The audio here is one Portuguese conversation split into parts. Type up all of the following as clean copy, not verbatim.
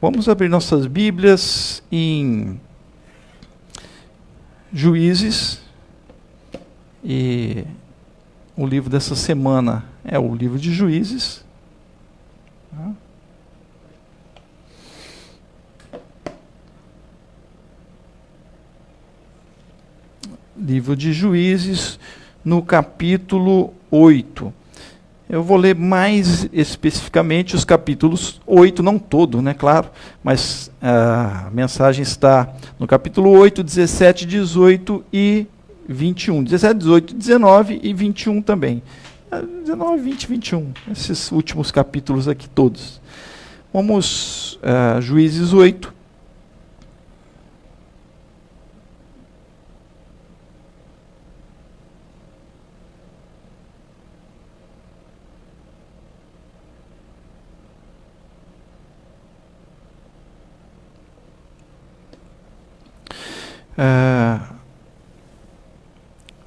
Vamos abrir nossas Bíblias em Juízes, e o livro dessa semana é o livro de Juízes. Livro de Juízes, no capítulo 8. Eu vou ler mais especificamente os capítulos 8, não todo, né, claro, mas a mensagem está no capítulo 8, 17, 18 e 21. 17, 18, 19 e 21 também. 19, 20 e 21, esses últimos capítulos aqui todos. Vamos, Juízes 8.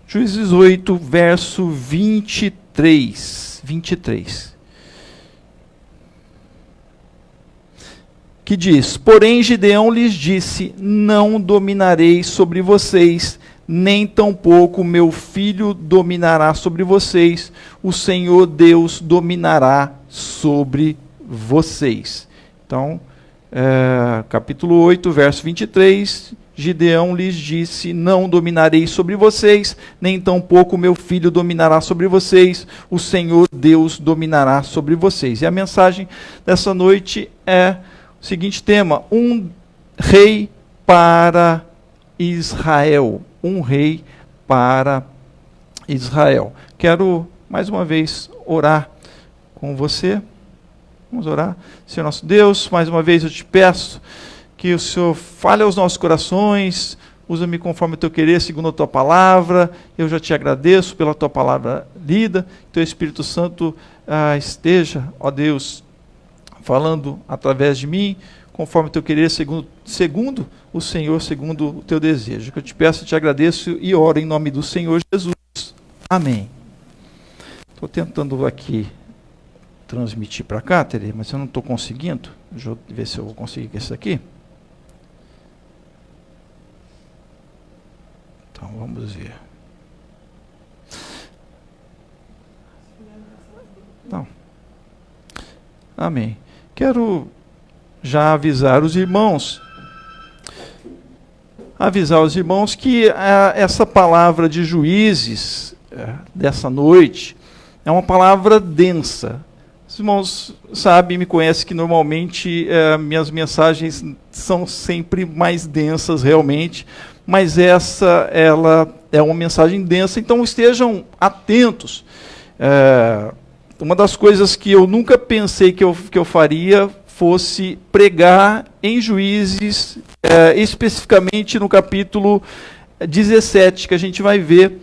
Juízes 8, verso 23, que diz: Porém Gideão lhes disse, não dominarei sobre vocês, nem tampouco meu filho dominará sobre vocês, o Senhor Deus dominará sobre vocês. Então, capítulo 8, verso 23, Gideão lhes disse, não dominarei sobre vocês, nem tampouco meu filho dominará sobre vocês, o Senhor Deus dominará sobre vocês. E a mensagem dessa noite é o seguinte tema: um rei para Israel. Um rei para Israel. Quero mais uma vez orar com você. Vamos orar. Senhor nosso Deus, mais uma vez eu te peço que o Senhor fale aos nossos corações, usa-me conforme o teu querer, segundo a tua palavra. Eu já te agradeço pela tua palavra lida, que teu Espírito Santo esteja, ó Deus, falando através de mim, conforme o teu querer, segundo o Senhor, segundo o teu desejo. Que eu te peço, te agradeço e oro em nome do Senhor Jesus. Amém. Estou tentando aqui transmitir para cá, Tere, mas eu não estou conseguindo. Deixa eu ver se eu vou conseguir com isso aqui. Então, vamos ver. Não. Amém. Quero já avisar os irmãos que essa palavra de Juízes dessa noite é uma palavra densa. Os irmãos sabem, me conhecem, que normalmente minhas mensagens são sempre mais densas realmente, mas ela é uma mensagem densa, então estejam atentos. Uma das coisas que eu nunca pensei que eu faria fosse pregar em Juízes, especificamente no capítulo 17, que a gente vai ver,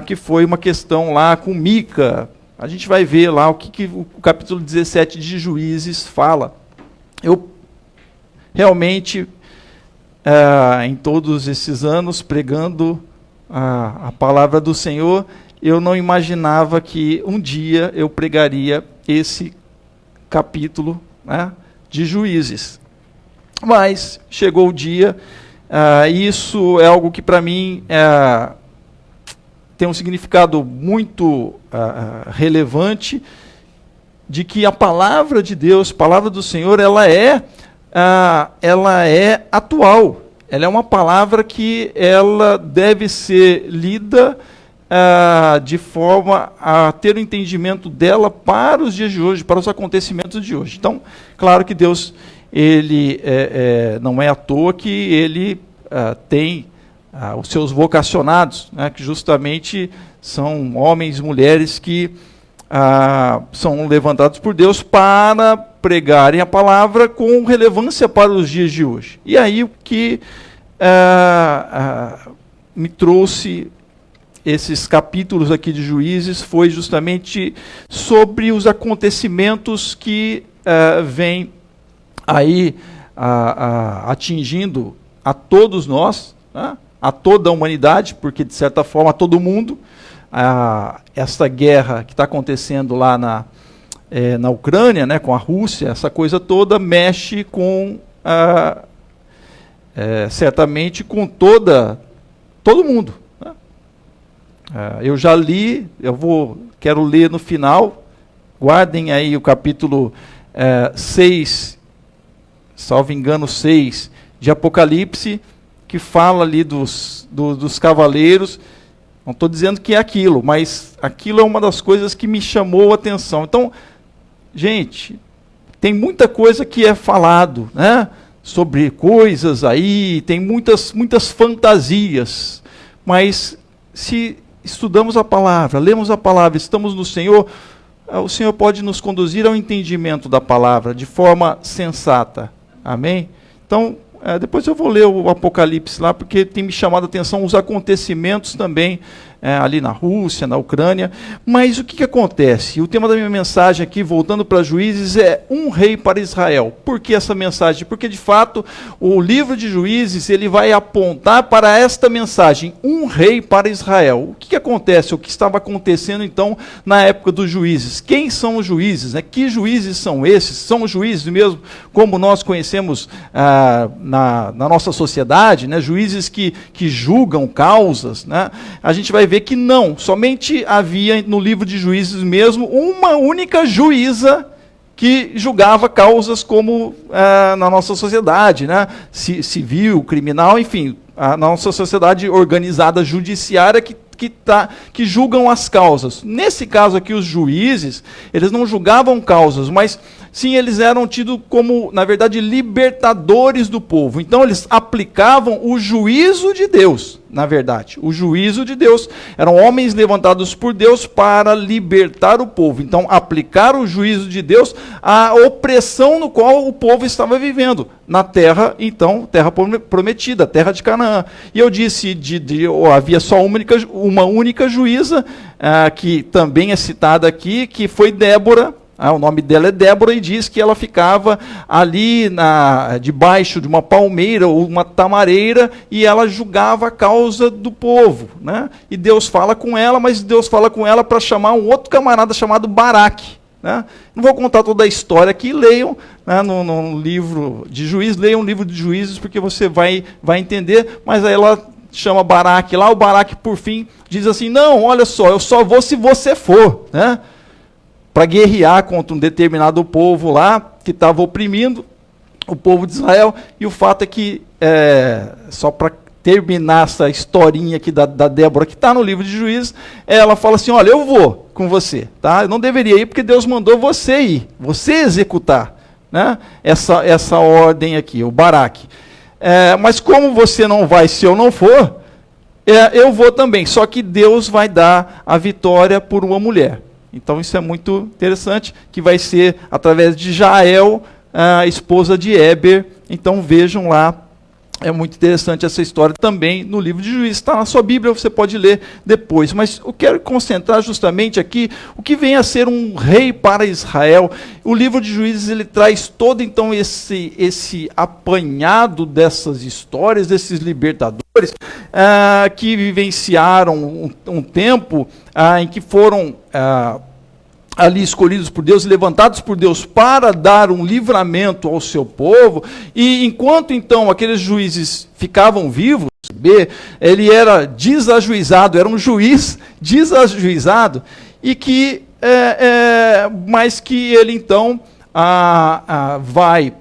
que foi uma questão lá com Mica. A gente vai ver lá o que o capítulo 17 de Juízes fala. Eu realmente, em todos esses anos, pregando a palavra do Senhor, eu não imaginava que um dia eu pregaria esse capítulo, né, de Juízes. Mas chegou o dia, isso é algo que para mim tem um significado muito relevante, de que a palavra de Deus, a palavra do Senhor, ela é atual. Ela é uma palavra que ela deve ser lida de forma a ter o entendimento dela para os dias de hoje, para os acontecimentos de hoje. Então, claro que Deus, ele não é à toa que ele tem os seus vocacionados, né, que justamente são homens e mulheres que são levantados por Deus para pregarem a palavra com relevância para os dias de hoje. E aí o que me trouxe esses capítulos aqui de Juízes foi justamente sobre os acontecimentos que vêm aí atingindo a todos nós, né? A toda a humanidade, porque de certa forma a todo mundo, essa guerra que está acontecendo lá na Ucrânia, né, com a Rússia, essa coisa toda mexe com, certamente, com todo mundo. Né? Eu já li, quero ler no final, guardem aí o capítulo 6, salvo engano 6, de Apocalipse, que fala ali dos cavaleiros. Não estou dizendo que é aquilo, mas aquilo é uma das coisas que me chamou a atenção. Então, gente, tem muita coisa que é falado, né, sobre coisas aí, tem muitas fantasias, mas se estudamos a palavra, lemos a palavra, estamos no Senhor, o Senhor pode nos conduzir ao entendimento da palavra de forma sensata. Amém? Então, depois eu vou ler o Apocalipse lá, porque tem me chamado a atenção os acontecimentos também ali na Rússia, na Ucrânia. Mas o que acontece? O tema da minha mensagem aqui, voltando para Juízes, é um rei para Israel. Por que essa mensagem? Porque, de fato, o livro de Juízes ele vai apontar para esta mensagem, um rei para Israel. O que acontece? O que estava acontecendo, então, na época dos juízes? Quem são os juízes? Né? Que juízes são esses? São os juízes mesmo, como nós conhecemos na nossa sociedade, né? Juízes que julgam causas, né? A gente vai ver que não, somente havia no livro de Juízes mesmo uma única juíza que julgava causas como na nossa sociedade, né? Civil, criminal, enfim, a nossa sociedade organizada judiciária que julgam as causas. Nesse caso aqui, os juízes, eles não julgavam causas, mas sim, eles eram tidos como, na verdade, libertadores do povo. Então, eles aplicavam o juízo de Deus, na verdade. O juízo de Deus. Eram homens levantados por Deus para libertar o povo. Então, aplicar o juízo de Deus à opressão no qual o povo estava vivendo. Na terra, então, terra prometida, terra de Canaã. E eu disse, havia só uma única juíza, que também é citada aqui, que foi Débora. O nome dela é Débora, e diz que ela ficava ali debaixo de uma palmeira ou uma tamareira, e ela julgava a causa do povo. Né? E Deus fala com ela, mas Deus fala com ela para chamar um outro camarada chamado Baraque. Né? Não vou contar toda a história aqui, leiam, né, no livro de Juízes, leiam o livro de Juízes, porque você vai entender, mas aí ela chama Baraque lá, o Baraque por fim diz assim, não, olha só, eu só vou se você for, né? Para guerrear contra um determinado povo lá, que estava oprimindo o povo de Israel. E o fato é que, só para terminar essa historinha aqui da Débora, que está no livro de Juízes, ela fala assim, olha, eu vou com você, tá? Eu não deveria ir, porque Deus mandou você ir, você executar, né, essa ordem aqui, o Baraque. Mas como você não vai se eu não for, eu vou também, só que Deus vai dar a vitória por uma mulher. Então isso é muito interessante, que vai ser através de Jael, a esposa de Éber. Então vejam lá, é muito interessante essa história também no livro de Juízes. Está na sua Bíblia, você pode ler depois. Mas eu quero concentrar justamente aqui o que vem a ser um rei para Israel. O livro de Juízes ele traz todo então esse apanhado dessas histórias, desses libertadores que vivenciaram um tempo em que foram ali escolhidos por Deus, levantados por Deus para dar um livramento ao seu povo. E enquanto então aqueles juízes ficavam vivos, ele era desajuizado, era um juiz desajuizado, e que mas que ele então vai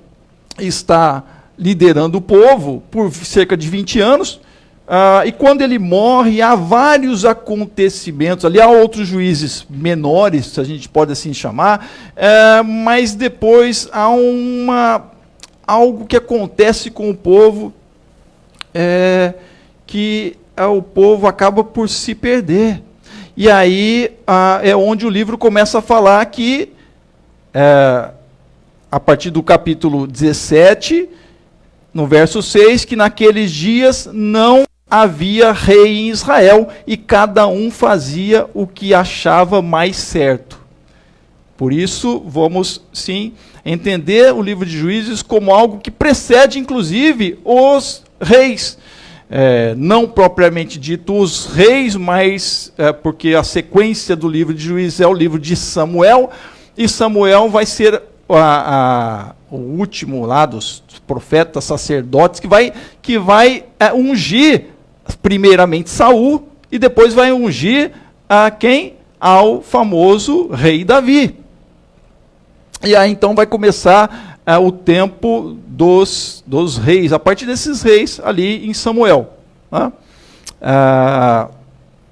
estar liderando o povo por cerca de 20 anos. E quando ele morre, há vários acontecimentos, ali há outros juízes menores, se a gente pode assim chamar, mas depois há algo que acontece com o povo, que o povo acaba por se perder. E aí é onde o livro começa a falar que, a partir do capítulo 17, no verso 6, que naqueles dias não havia rei em Israel, e cada um fazia o que achava mais certo. Por isso, vamos sim entender o livro de Juízes como algo que precede, inclusive, os reis. Não propriamente dito os reis, mas porque a sequência do livro de Juízes é o livro de Samuel, e Samuel vai ser o último lá dos profetas, sacerdotes, que vai ungir primeiramente Saul, e depois vai ungir a quem? Ao famoso rei Davi. E aí então vai começar o tempo dos reis, a partir desses reis ali em Samuel. Tá?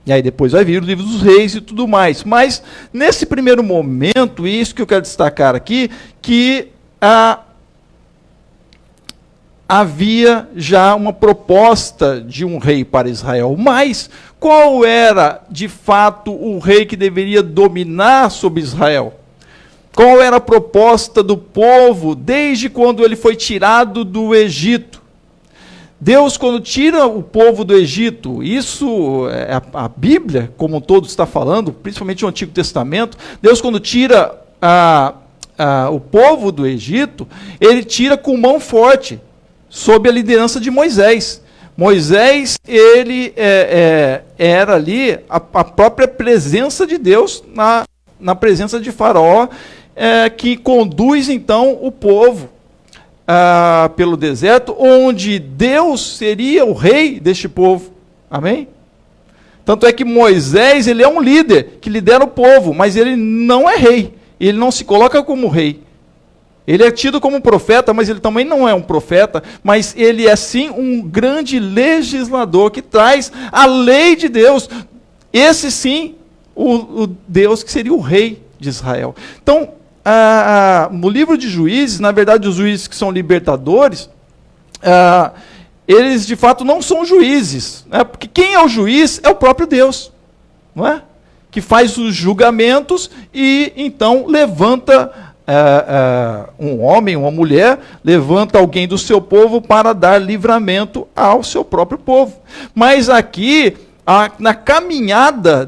E aí depois vai vir o livro dos reis e tudo mais. Mas nesse primeiro momento, isso que eu quero destacar aqui, que havia já uma proposta de um rei para Israel. Mas qual era, de fato, o rei que deveria dominar sobre Israel? Qual era a proposta do povo desde quando ele foi tirado do Egito? Deus, quando tira o povo do Egito, isso a Bíblia, como todos está falando, principalmente o Antigo Testamento, Deus, quando tira o povo do Egito, ele tira com mão forte, sob a liderança de Moisés. Moisés, ele era ali a própria presença de Deus na presença de Faraó, que conduz então o povo pelo deserto, onde Deus seria o rei deste povo. Amém? Tanto é que Moisés, ele é um líder, que lidera o povo, mas ele não é rei. Ele não se coloca como rei. Ele é tido como profeta, mas ele também não é um profeta, mas ele é sim um grande legislador que traz a lei de Deus. Esse sim, o Deus que seria o rei de Israel. Então, no livro de Juízes, na verdade, os juízes que são libertadores, eles de fato não são juízes, né? Porque quem é o juiz é o próprio Deus, não é? Que faz os julgamentos e então levanta um homem, uma mulher, levanta alguém do seu povo para dar livramento ao seu próprio povo. Mas aqui, na caminhada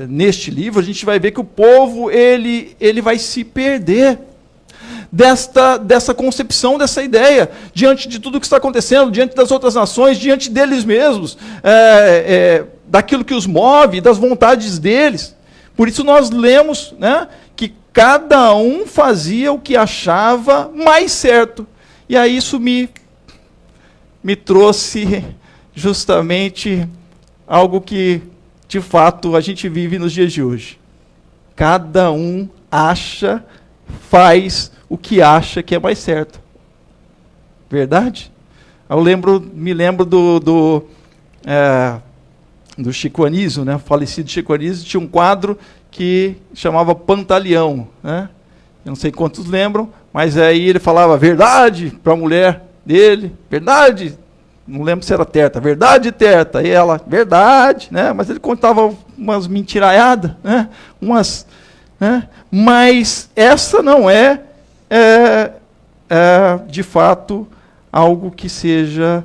neste livro, a gente vai ver que o povo ele vai se perder dessa concepção, dessa ideia, diante de tudo que está acontecendo, diante das outras nações, diante deles mesmos, daquilo que os move, das vontades deles. Por isso nós lemos, né, que cada um fazia o que achava mais certo. E aí isso me trouxe justamente algo que, de fato, a gente vive nos dias de hoje. Cada um faz o que acha que é mais certo. Verdade? Eu me lembro do Chico Anísio, né? O falecido Chico Anísio tinha um quadro que chamava Pantaleão, né? Eu não sei quantos lembram, mas aí ele falava verdade para a mulher dele, verdade. Não lembro se era Terta, verdade, Terta. E ela, verdade, né? Mas ele contava umas mentiraiadas, né? Mas essa não é, de fato, algo que seja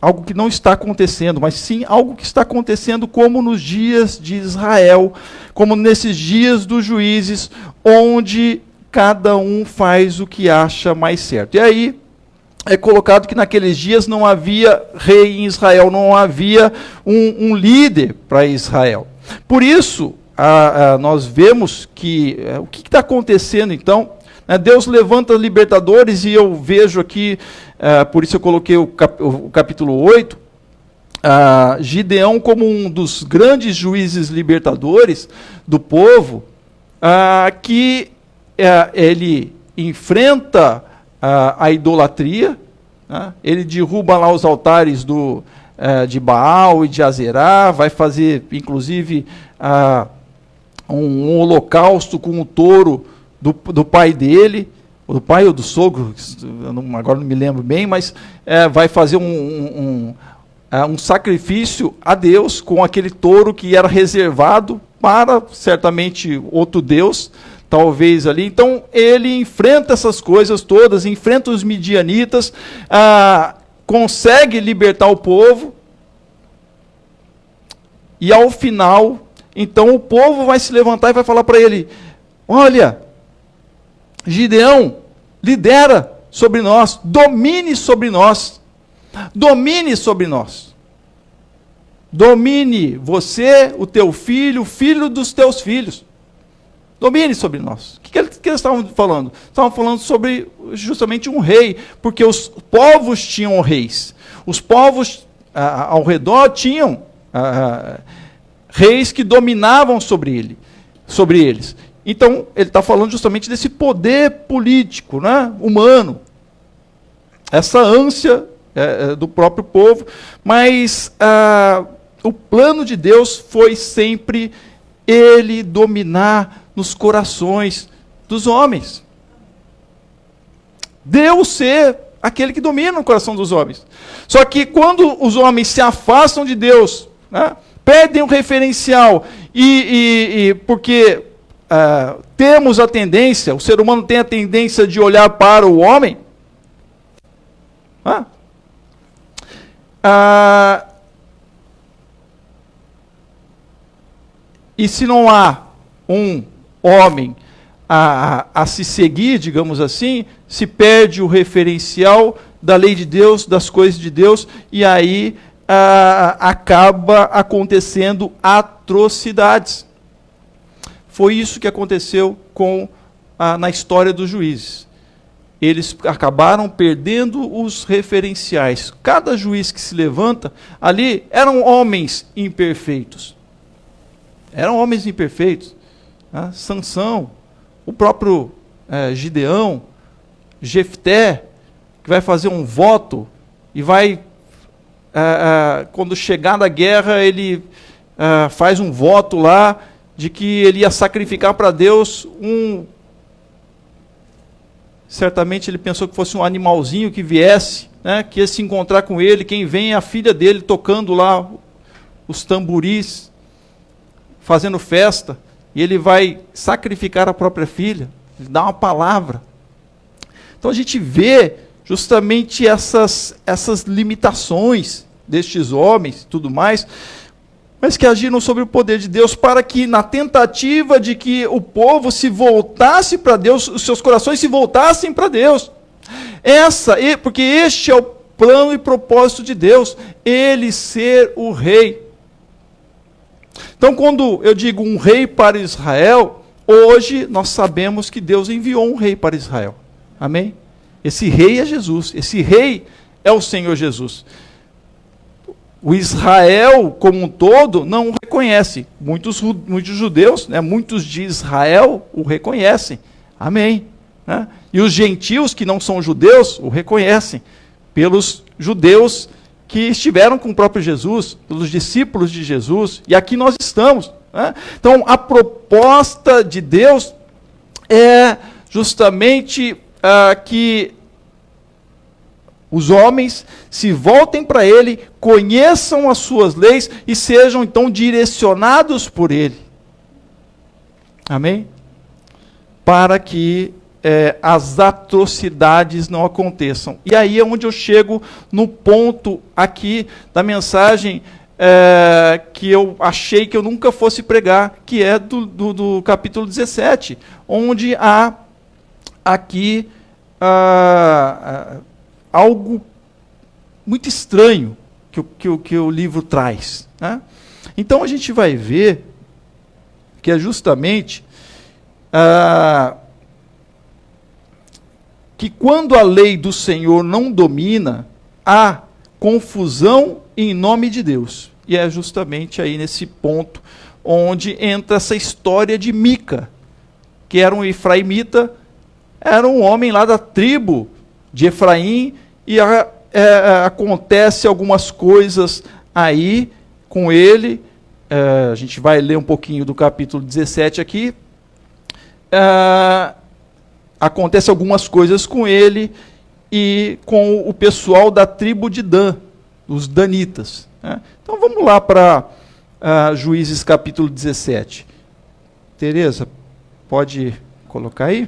algo que não está acontecendo, mas sim algo que está acontecendo como nos dias de Israel, como nesses dias dos juízes, onde cada um faz o que acha mais certo. E aí é colocado que naqueles dias não havia rei em Israel, não havia um líder para Israel. Por isso, nós vemos que o que está acontecendo então? Deus levanta libertadores, e eu vejo aqui, por isso eu coloquei o capítulo 8, Gideão como um dos grandes juízes libertadores do povo, que ele enfrenta a idolatria, né? Ele derruba lá os altares de Baal e de Azerá, vai fazer, inclusive, um holocausto com o touro do pai dele, ou do pai ou do sogro, agora não me lembro bem, mas vai fazer um sacrifício a Deus com aquele touro que era reservado para, certamente, outro Deus, talvez ali. Então, ele enfrenta essas coisas todas, enfrenta os midianitas, consegue libertar o povo, e ao final, então, o povo vai se levantar e vai falar para ele, olha, Gideão, lidera sobre nós, domine sobre nós, domine sobre nós. domine você, o teu filho, o filho dos teus filhos. Domine sobre nós. O que eles estavam falando? Estavam falando sobre justamente um rei, porque os povos tinham reis. Os povos ao redor tinham reis que dominavam sobre eles. Então, ele está falando justamente desse poder político, né, humano. Essa ânsia do próprio povo. Mas o plano de Deus foi sempre ele dominar nos corações dos homens. Deus ser aquele que domina o coração dos homens. Só que quando os homens se afastam de Deus, né, perdem o referencial, porque temos a tendência, o ser humano tem a tendência de olhar para o homem, e se não há um homem a se seguir, digamos assim, se perde o referencial da lei de Deus, das coisas de Deus, e aí acaba acontecendo atrocidades. Foi isso que aconteceu na história dos juízes. Eles acabaram perdendo os referenciais. Cada juiz que se levanta ali eram homens imperfeitos. Eram homens imperfeitos. Sansão, o próprio Gideão, Jefté, que vai fazer um voto e vai, quando chegar na guerra, ele faz um voto lá de que ele ia sacrificar para Deus certamente ele pensou que fosse um animalzinho que viesse, né, que ia se encontrar com ele, quem vem é a filha dele tocando lá os tamboris, fazendo festa, e ele vai sacrificar a própria filha, ele dá uma palavra. Então a gente vê justamente essas limitações destes homens, tudo mais, mas que agiram sobre o poder de Deus para que, na tentativa de que o povo se voltasse para Deus, os seus corações se voltassem para Deus. Porque este é o plano e propósito de Deus, ele ser o rei. Então, quando eu digo um rei para Israel, hoje nós sabemos que Deus enviou um rei para Israel. Amém? Esse rei é Jesus, esse rei é o Senhor Jesus. O Israel como um todo não o reconhece. Muitos judeus, né, muitos de Israel o reconhecem. Amém. Né? E os gentios que não são judeus o reconhecem pelos judeus que estiveram com o próprio Jesus, pelos discípulos de Jesus, e aqui nós estamos. Né? Então, a proposta de Deus é justamente que os homens se voltem para Ele, conheçam as suas leis e sejam então direcionados por Ele. Amém? Para que as atrocidades não aconteçam. E aí é onde eu chego no ponto aqui da mensagem que eu achei que eu nunca fosse pregar, que é do capítulo 17, onde há aqui algo muito estranho que o livro traz. Né? Então a gente vai ver que é justamente que quando a lei do Senhor não domina, há confusão em nome de Deus. E é justamente aí nesse ponto onde entra essa história de Mica, que era um efraimita, era um homem lá da tribo de Efraim, e acontece algumas coisas aí com ele. A gente vai ler um pouquinho do capítulo 17 aqui. Acontece algumas coisas com ele e com o pessoal da tribo de Dan, os danitas. Né? Então vamos lá para Juízes capítulo 17. Tereza, pode colocar aí?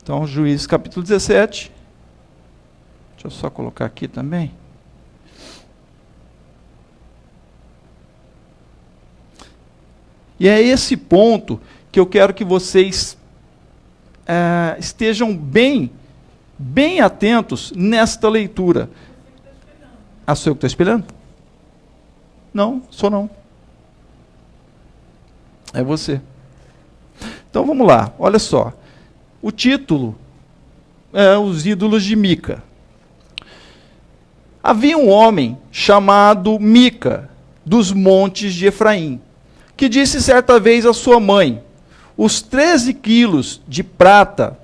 Então, Juízes capítulo 17. Deixa eu só colocar aqui também. E é esse ponto que eu quero que vocês estejam bem atentos nesta leitura. Ah, sou eu que estou espelhando? Não, sou não. É você. Então vamos lá, olha só. O título é Os Ídolos de Mica. Havia um homem chamado Mica, dos montes de Efraim, que disse certa vez à sua mãe: os 13 quilos de prata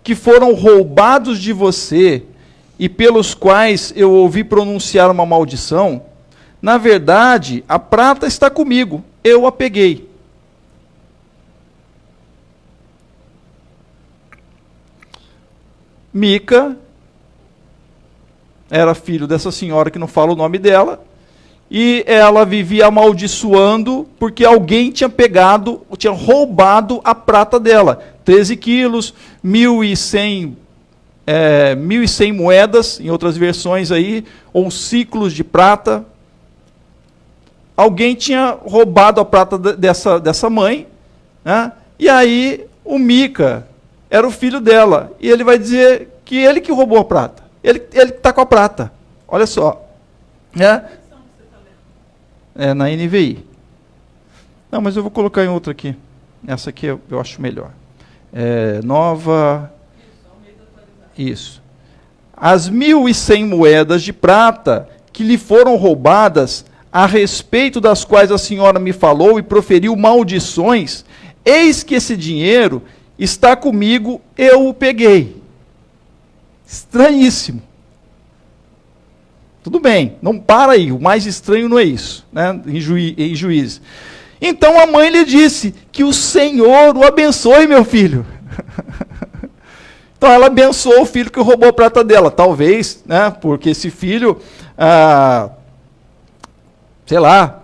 que foram roubados de você e pelos quais eu ouvi pronunciar uma maldição, na verdade, a prata está comigo, eu a peguei. Mica era filho dessa senhora que não fala o nome dela, e ela vivia amaldiçoando porque alguém tinha pegado, tinha roubado a prata dela. 13 quilos, 1.100 moedas, em outras versões aí, ou ciclos de prata. Alguém tinha roubado a prata dessa mãe, né? E aí o Mica era o filho dela, e ele vai dizer que ele que roubou a prata. Ele está com a prata. Olha só. Né? É na NVI. Não, mas eu vou colocar em outra aqui. Essa aqui eu acho melhor. Nova. Isso. As 1.100 moedas de prata que lhe foram roubadas, a respeito das quais a senhora me falou e proferiu maldições, eis que esse dinheiro está comigo, eu o peguei. Estranhíssimo. Tudo bem, não para aí, o mais estranho não é isso, né? Em Juízes. Então a mãe lhe disse: que o Senhor o abençoe, meu filho. Então ela abençoou o filho que roubou a prata dela, talvez, né? Porque esse filho, sei lá,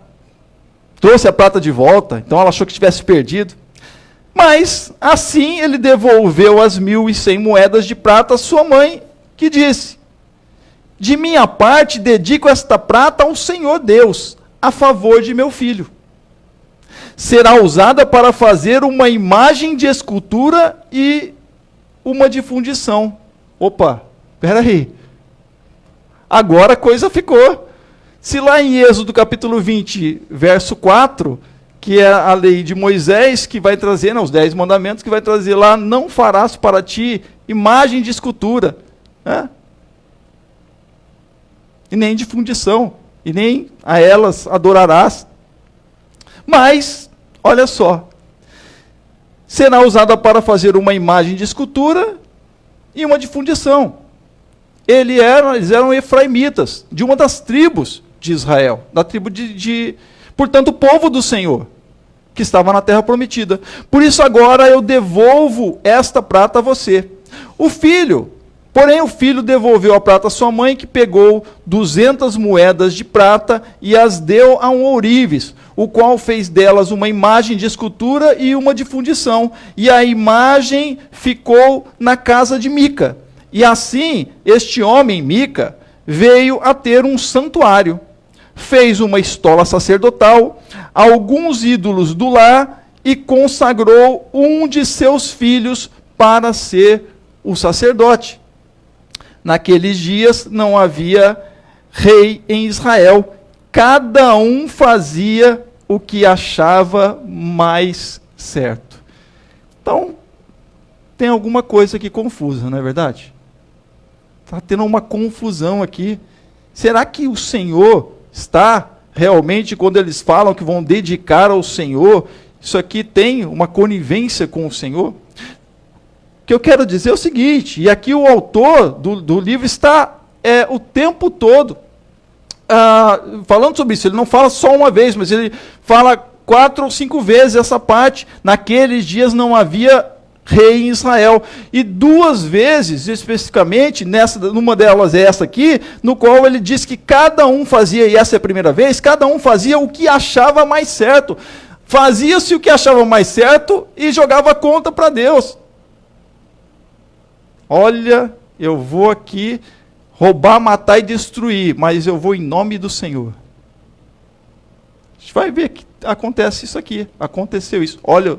trouxe a prata de volta, então ela achou que tivesse perdido. Mas, assim, ele devolveu as 1.100 moedas de prata à sua mãe, que disse: de minha parte, dedico esta prata ao Senhor Deus, a favor de meu filho. Será usada para fazer uma imagem de escultura e uma de fundição. Opa, espera aí. Agora a coisa ficou. Se lá em Êxodo capítulo 20, verso 4, que é a lei de Moisés, que vai trazer, os 10 mandamentos, que vai trazer lá: não farás para ti imagem de escultura, né? E nem de fundição, e nem a elas adorarás. Mas, olha só, será usada para fazer uma imagem de escultura e uma de fundição. Eles eram efraimitas, de uma das tribos de Israel, da tribo portanto, o povo do Senhor, que estava na terra prometida. Por isso agora eu devolvo esta prata a você. Porém o filho devolveu a prata à sua mãe, que pegou 200 moedas de prata e as deu a um ourives, o qual fez delas uma imagem de escultura e uma de fundição. E a imagem ficou na casa de Mica. E assim este homem, Mica, veio a ter um santuário. Fez uma estola sacerdotal, alguns ídolos do lar, e consagrou um de seus filhos para ser o sacerdote. Naqueles dias não havia rei em Israel, cada um fazia o que achava mais certo. Então, tem alguma coisa aqui confusa, não é verdade? Está tendo uma confusão aqui. Será que o Senhor está realmente, quando eles falam que vão dedicar ao Senhor, isso aqui tem uma conivência com o Senhor? O que eu quero dizer é o seguinte, e aqui o autor do livro está o tempo todo falando sobre isso. Ele não fala só uma vez, mas ele fala 4 ou 5 vezes essa parte. Naqueles dias não havia rei em Israel. E 2 vezes, especificamente, numa delas é essa aqui, no qual ele diz que cada um fazia, e essa é a primeira vez, cada um fazia o que achava mais certo. Fazia-se o que achava mais certo e jogava a conta para Deus. Olha, eu vou aqui roubar, matar e destruir, mas eu vou em nome do Senhor. A gente vai ver que acontece isso aqui. Aconteceu isso. Olha,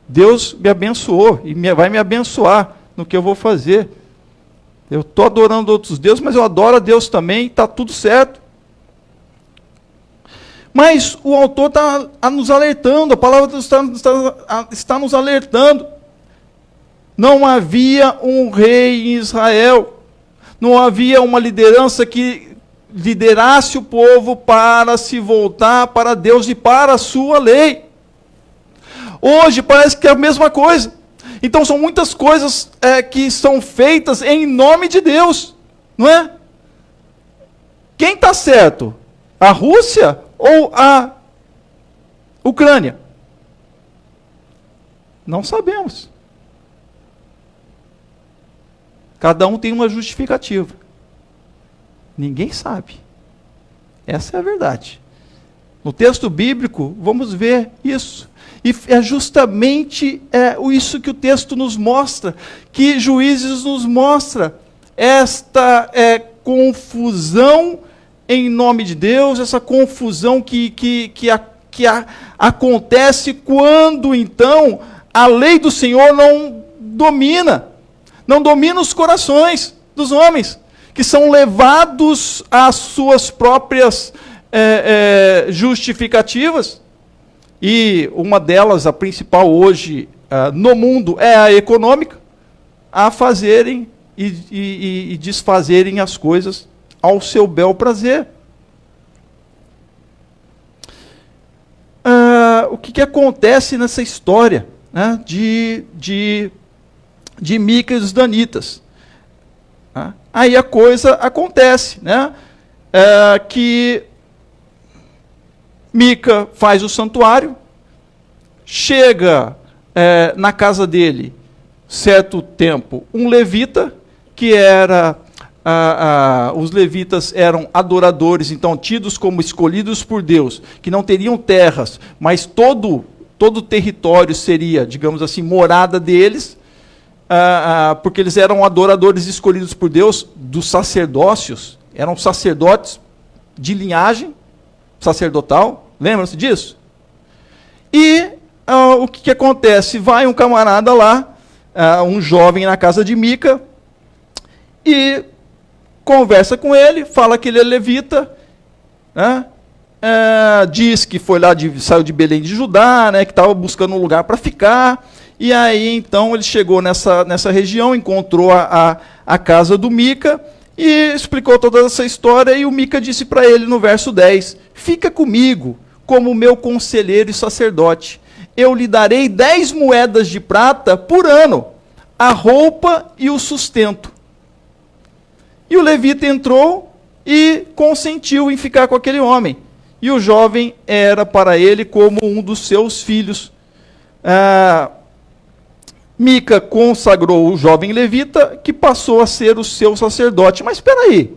Deus me abençoou e vai me abençoar no que eu vou fazer. Eu estou adorando outros deuses, mas eu adoro a Deus também, está tudo certo. Mas o autor está nos alertando, a palavra está nos alertando. Não havia um rei em Israel, não havia uma liderança que liderasse o povo para se voltar para Deus e para a sua lei. Hoje parece que é a mesma coisa. Então são muitas coisas que são feitas em nome de Deus, não é? Quem está certo? A Rússia ou a Ucrânia? Não sabemos. Cada um tem uma justificativa. Ninguém sabe. Essa é a verdade. No texto bíblico, vamos ver isso. E é justamente isso que o texto nos mostra, que Juízes nos mostra, esta confusão em nome de Deus, essa confusão que acontece quando, então, a lei do Senhor não domina os corações dos homens, que são levados às suas próprias justificativas. E uma delas, a principal hoje no mundo, é a econômica, a fazerem e desfazerem as coisas ao seu bel prazer. O que acontece nessa história, né, de Mica e os danitas? Aí a coisa acontece, né, que Mica faz o santuário, chega na casa dele, certo tempo, um levita, que era... os levitas eram adoradores, então tidos como escolhidos por Deus, que não teriam terras, mas todo o território seria, digamos assim, morada deles, porque eles eram adoradores escolhidos por Deus, dos sacerdócios, eram sacerdotes de linhagem sacerdotal. Lembram-se disso? E o que acontece? Vai um camarada lá, um jovem na casa de Mica, e conversa com ele, fala que ele é levita, né? Diz que foi lá, saiu de Belém de Judá, né? Que estava buscando um lugar para ficar, e aí então ele chegou nessa região, encontrou a casa do Mica, e explicou toda essa história, e o Mica disse para ele no verso 10, fica comigo como meu conselheiro e sacerdote, eu lhe darei 10 moedas de prata por ano, a roupa e o sustento. E o levita entrou e consentiu em ficar com aquele homem. E o jovem era para ele como um dos seus filhos. Mica consagrou o jovem levita, que passou a ser o seu sacerdote. Mas espera aí,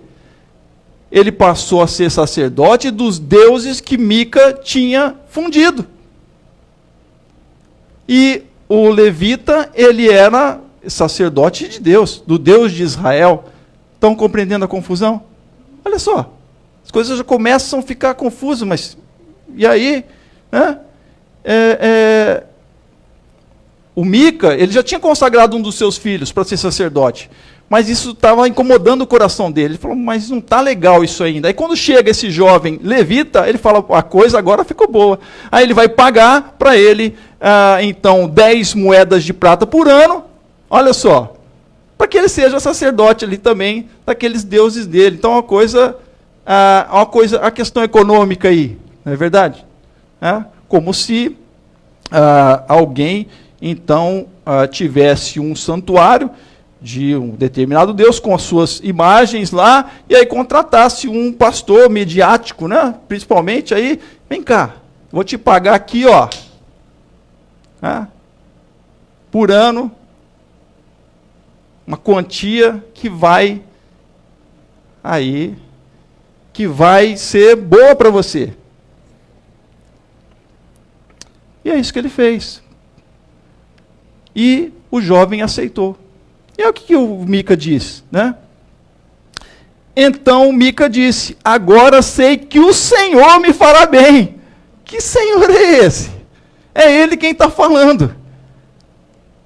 ele passou a ser sacerdote dos deuses que Mica tinha fundido. E o levita, ele era sacerdote de Deus, do Deus de Israel. Estão compreendendo a confusão? Olha só, as coisas já começam a ficar confusas, mas e aí? Né? O Mica, ele já tinha consagrado um dos seus filhos para ser sacerdote, mas isso estava incomodando o coração dele. Ele falou, mas não está legal isso ainda. Aí quando chega esse jovem levita, ele fala, a coisa agora ficou boa. Aí ele vai pagar para ele, então, 10 moedas de prata por ano, olha só, para que ele seja sacerdote ali também, daqueles deuses dele. Então, a questão econômica aí, não é verdade? Como se alguém, então, tivesse um santuário de um determinado Deus, com as suas imagens lá, e aí contratasse um pastor mediático, né? Principalmente, aí, vem cá, vou te pagar aqui, ó, por ano, uma quantia que vai ser boa para você. E é isso que ele fez. E o jovem aceitou. E é o que o Mica diz, né? Então Mica disse, agora sei que o Senhor me fará bem, Que Senhor é esse? É Ele quem está falando.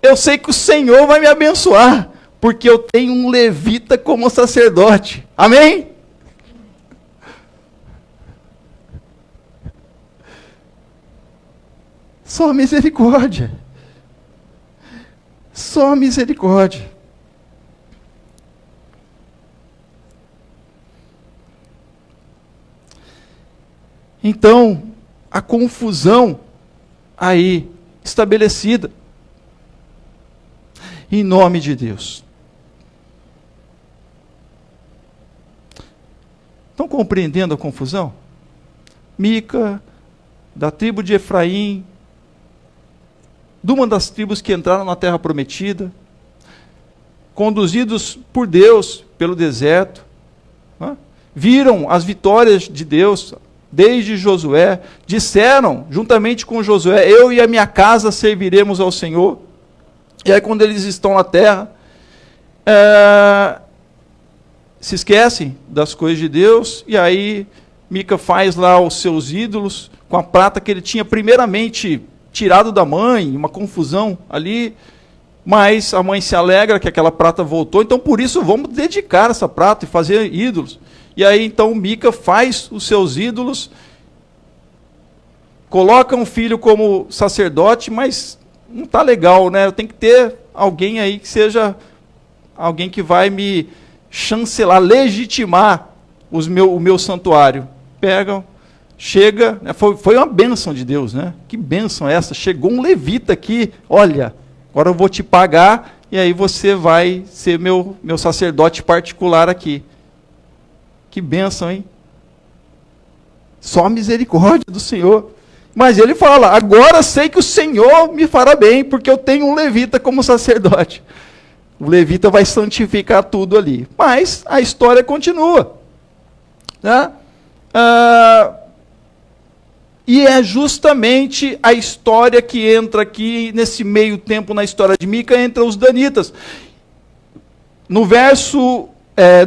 Eu sei que o Senhor vai me abençoar, porque eu tenho um levita como sacerdote. Amém? Só misericórdia. Só misericórdia. Então, a confusão aí estabelecida. Em nome de Deus. Estão compreendendo a confusão? Mica, da tribo de Efraim, de uma das tribos que entraram na terra prometida, conduzidos por Deus pelo deserto, né? Viram as vitórias de Deus desde Josué, disseram juntamente com Josué: eu e a minha casa serviremos ao Senhor. E aí quando eles estão na terra, se esquecem das coisas de Deus, e aí Mica faz lá os seus ídolos com a prata que ele tinha primeiramente tirado da mãe, uma confusão ali, mas a mãe se alegra que aquela prata voltou, então por isso vamos dedicar essa prata e fazer ídolos. E aí então Mica faz os seus ídolos, coloca um filho como sacerdote, mas não está legal, né? Eu tenho que ter alguém aí que seja alguém que vai me chancelar, legitimar o meu santuário. Pega, chega, né? Foi uma bênção de Deus, né? Que bênção é essa? Chegou um levita aqui, olha, agora eu vou te pagar e aí você vai ser meu sacerdote particular aqui. Que bênção, hein? Só a misericórdia do Senhor. Mas ele fala: agora sei que o Senhor me fará bem, porque eu tenho um levita como sacerdote. O levita vai santificar tudo ali. Mas a história continua. Né? E é justamente a história que entra aqui, nesse meio tempo na história de Mica, entre os danitas. No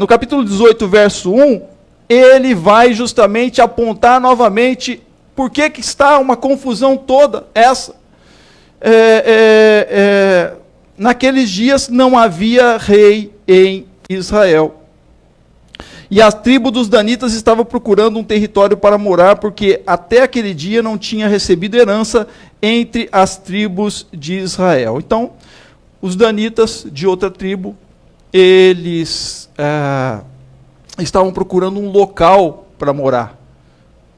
capítulo 18, verso 1, ele vai justamente apontar novamente por que está uma confusão toda essa. Naqueles dias não havia rei em Israel. E a tribo dos danitas estava procurando um território para morar, porque até aquele dia não tinha recebido herança entre as tribos de Israel. Então, os danitas de outra tribo, eles estavam procurando um local para morar.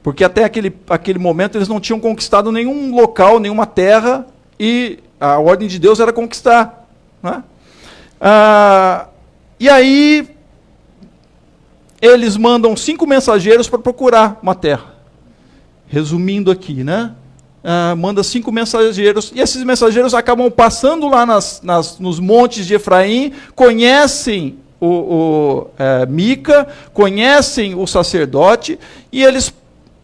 Porque até aquele momento eles não tinham conquistado nenhum local, nenhuma terra, e a ordem de Deus era conquistar. Né? E aí, eles mandam 5 mensageiros para procurar uma terra. Resumindo aqui, né? Manda 5 mensageiros, e esses mensageiros acabam passando lá nos montes de Efraim, conhecem Mica, conhecem o sacerdote, e eles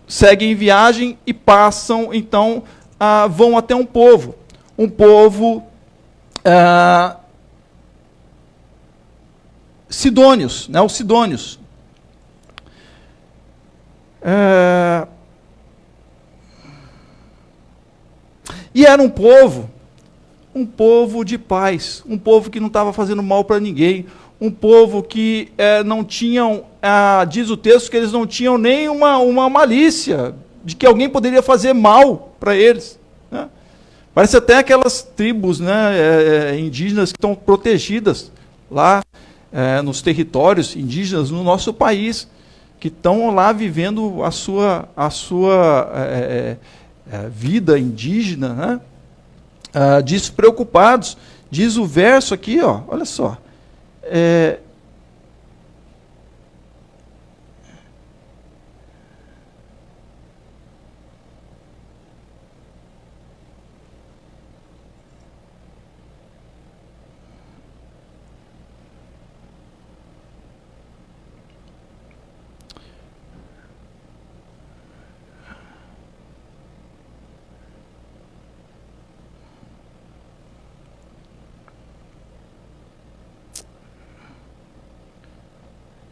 seguem viagem e passam, então, vão até um povo sidônios, né, os sidônios. E era um povo de paz, um povo que não estava fazendo mal para ninguém, um povo que não tinham, diz o texto, que eles não tinham nem uma malícia de que alguém poderia fazer mal para eles. Né? Parece até aquelas tribos, né, indígenas que estão protegidas lá nos territórios indígenas no nosso país, que estão lá vivendo a sua vida indígena, né? Despreocupados. Diz o verso aqui, ó, olha só.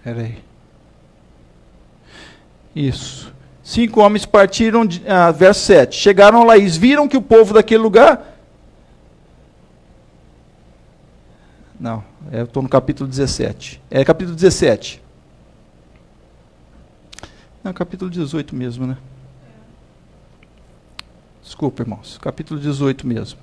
Peraí. Isso. 5 homens partiram, verso 7. Chegaram a Laís, viram que o povo daquele lugar... Não, eu estou no capítulo 17. É capítulo 17. Não, capítulo 18 mesmo, né? Desculpa, irmãos. Capítulo 18 mesmo.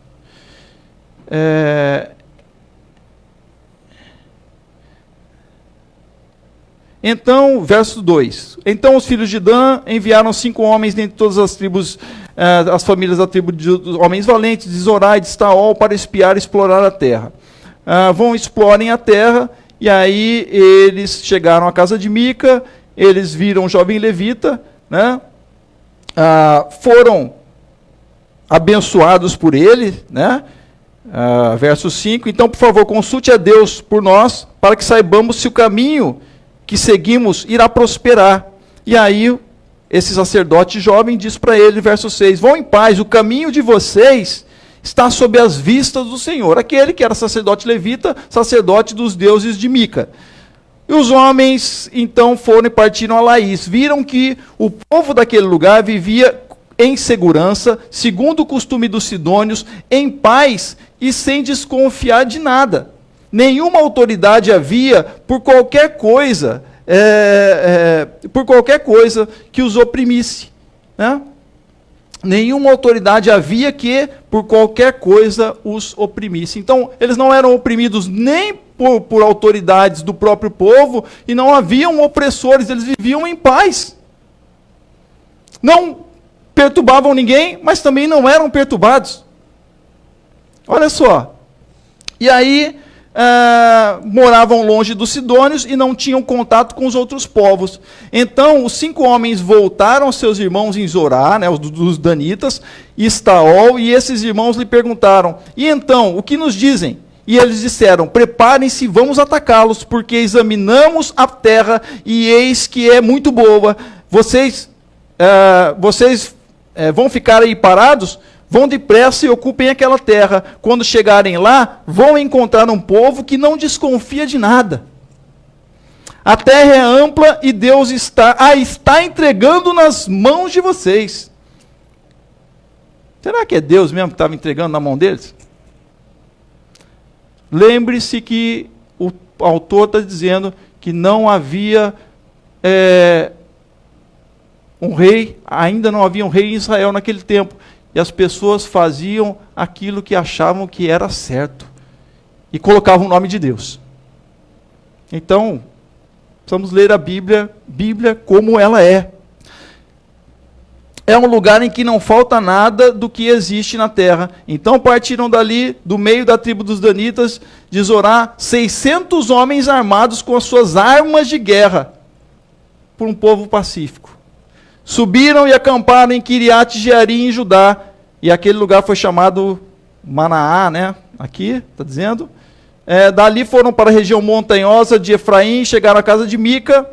Então, verso 2. Então os filhos de Dan enviaram 5 homens dentre todas as tribos, as famílias da tribo de homens valentes, de Zorá e de Estaol, para espiar e explorar a terra. Vão, explorem a terra, e aí eles chegaram à casa de Mica, eles viram um jovem levita, né? Foram abençoados por ele, né? Verso 5. Então, por favor, consulte a Deus por nós, para que saibamos se o caminho que seguimos irá prosperar. E aí, esse sacerdote jovem diz para ele, verso 6, vão em paz, o caminho de vocês está sob as vistas do Senhor. Aquele que era sacerdote levita, sacerdote dos deuses de Mica. E os homens, então, foram e partiram a Laís. Viram que o povo daquele lugar vivia em segurança, segundo o costume dos sidônios, em paz e sem desconfiar de nada. Nenhuma autoridade havia por qualquer coisa, que os oprimisse, né? Nenhuma autoridade havia que por qualquer coisa os oprimisse. Então, eles não eram oprimidos nem por autoridades do próprio povo, e não haviam opressores, eles viviam em paz. Não perturbavam ninguém, mas também não eram perturbados. Olha só. E aí, moravam longe dos sidônios e não tinham contato com os outros povos. Então, os 5 homens voltaram aos seus irmãos em Zorá, né, os dos danitas, e Estaol, e esses irmãos lhe perguntaram, e então, o que nos dizem? E eles disseram, preparem-se, vamos atacá-los, porque examinamos a terra, e eis que é muito boa. Vocês vão ficar aí parados? Vão depressa e ocupem aquela terra. Quando chegarem lá, vão encontrar um povo que não desconfia de nada. A terra é ampla e Deus está entregando nas mãos de vocês. Será que é Deus mesmo que estava entregando na mão deles? Lembre-se que o autor está dizendo que não havia um rei, ainda não havia um rei em Israel naquele tempo. E as pessoas faziam aquilo que achavam que era certo. E colocavam o nome de Deus. Então, precisamos ler a Bíblia como ela é. É um lugar em que não falta nada do que existe na terra. Então partiram dali, do meio da tribo dos danitas, de Zorá, 600 homens armados com as suas armas de guerra, por um povo pacífico. Subiram e acamparam em Kiriat Jearim, em Judá, e aquele lugar foi chamado Manaá, né? Aqui, está dizendo. Dali foram para a região montanhosa de Efraim, chegaram à casa de Mica.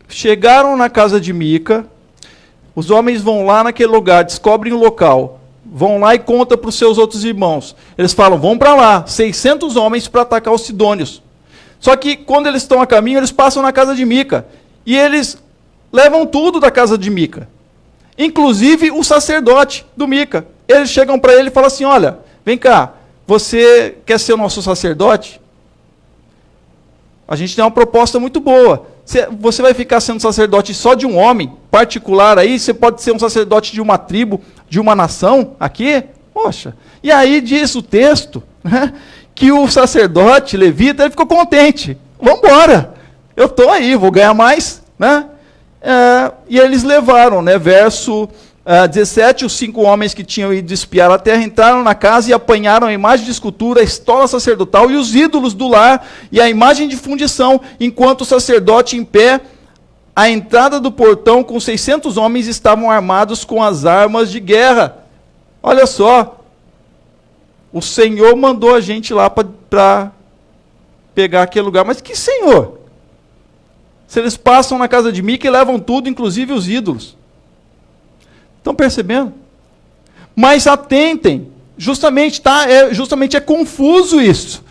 Chegaram na casa de Mica, os homens vão lá naquele lugar, descobrem o local, vão lá e contam para os seus outros irmãos. Eles falam, vão para lá, 600 homens para atacar os sidônios. Só que quando eles estão a caminho, eles passam na casa de Mica. E eles levam tudo da casa de Mica. Inclusive o sacerdote do Mica. Eles chegam para ele e falam assim, olha, vem cá, você quer ser o nosso sacerdote? A gente tem uma proposta muito boa. Você vai ficar sendo sacerdote só de um homem particular aí? Você pode ser um sacerdote de uma tribo, de uma nação aqui? Poxa. E aí diz o texto, né, que o sacerdote levita, ele ficou contente. Vamos embora. Eu estou aí, vou ganhar mais. Né? E eles levaram, né, verso 17, os 5 homens que tinham ido espiar a terra entraram na casa e apanharam a imagem de escultura, a estola sacerdotal e os ídolos do lar e a imagem de fundição, enquanto o sacerdote em pé, à entrada do portão, com 600 homens, estavam armados com as armas de guerra. Olha só, o Senhor mandou a gente lá para pegar aquele lugar. Mas que Senhor? Se eles passam na casa de Mica e levam tudo, inclusive os ídolos. Estão percebendo? Mas atentem Justamente, justamente é confuso isso,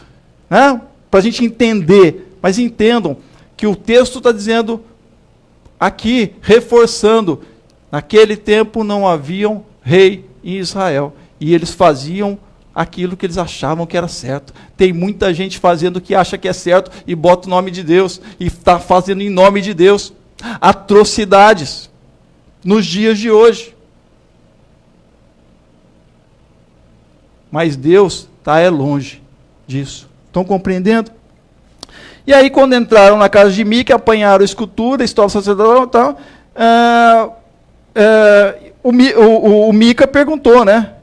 né? Para a gente entender. Mas entendam que o texto está dizendo aqui, reforçando, naquele tempo não haviam rei em Israel. E eles faziam aquilo que eles achavam que era certo. Tem muita gente fazendo o que acha que é certo e bota o nome de Deus, e está fazendo em nome de Deus atrocidades nos dias de hoje. Mas Deus está longe disso. Estão compreendendo? E aí, quando entraram na casa de Mica, apanharam escultura, estofa sacerdotal, o Mica perguntou, né?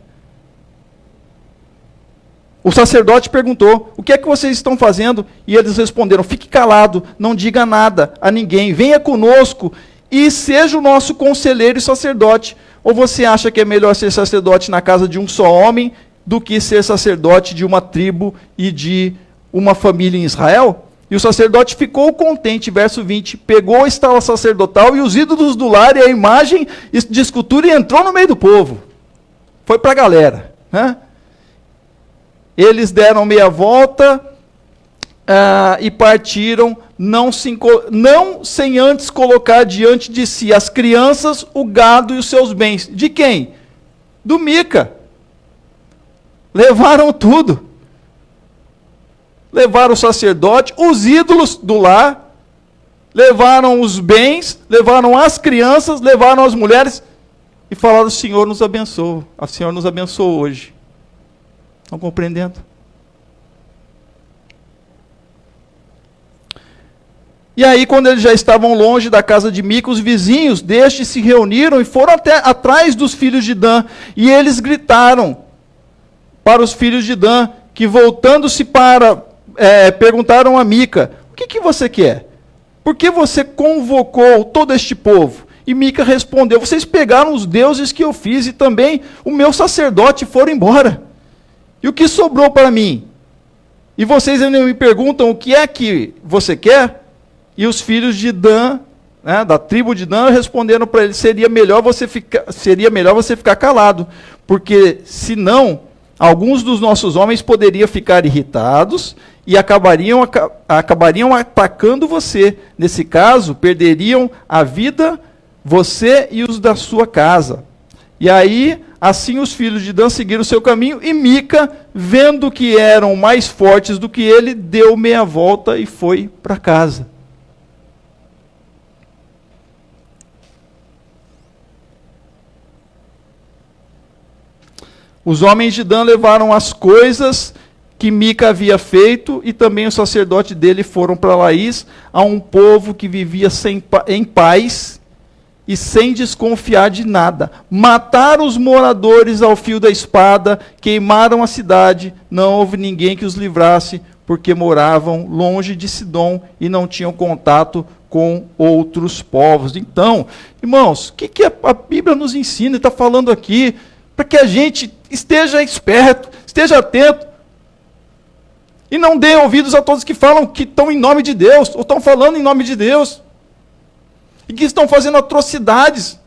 O sacerdote perguntou, o que é que vocês estão fazendo? E eles responderam, fique calado, não diga nada a ninguém, venha conosco e seja o nosso conselheiro e sacerdote. Ou você acha que é melhor ser sacerdote na casa de um só homem do que ser sacerdote de uma tribo e de uma família em Israel? E o sacerdote ficou contente, verso 20, pegou a estala sacerdotal e os ídolos do lar e a imagem de escultura e entrou no meio do povo. Foi para a galera, né? Eles deram meia volta e partiram, não sem antes colocar diante de si as crianças, o gado e os seus bens. De quem? Do Mica. Levaram tudo. Levaram o sacerdote, os ídolos do lar, levaram os bens, levaram as crianças, levaram as mulheres e falaram, o Senhor nos abençoou. O Senhor nos abençoou hoje. Estão compreendendo? E aí, quando eles já estavam longe da casa de Mica, os vizinhos destes se reuniram e foram até atrás dos filhos de Dan. E eles gritaram para os filhos de Dan, que voltando-se perguntaram a Mica, o que você quer? Por que você convocou todo este povo? E Mica respondeu, vocês pegaram os deuses que eu fiz e também o meu sacerdote foram embora. E o que sobrou para mim? E vocês ainda me perguntam o que é que você quer? E os filhos de Dan, né, da tribo de Dan, responderam para ele, seria melhor você ficar calado, porque senão alguns dos nossos homens poderiam ficar irritados e acabariam atacando você. Nesse caso, perderiam a vida você e os da sua casa. E aí, assim os filhos de Dan seguiram o seu caminho, e Mica, vendo que eram mais fortes do que ele, deu meia volta e foi para casa. Os homens de Dan levaram as coisas que Mica havia feito, e também o sacerdote dele foram para Laís, a um povo que vivia em paz e sem desconfiar de nada. Mataram os moradores ao fio da espada, queimaram a cidade, não houve ninguém que os livrasse, porque moravam longe de Sidom e não tinham contato com outros povos. Então, irmãos, o que a Bíblia nos ensina e está falando aqui? Para que a gente esteja esperto, esteja atento, e não dê ouvidos a todos que falam que estão em nome de Deus, ou estão falando em nome de Deus, e que estão fazendo atrocidades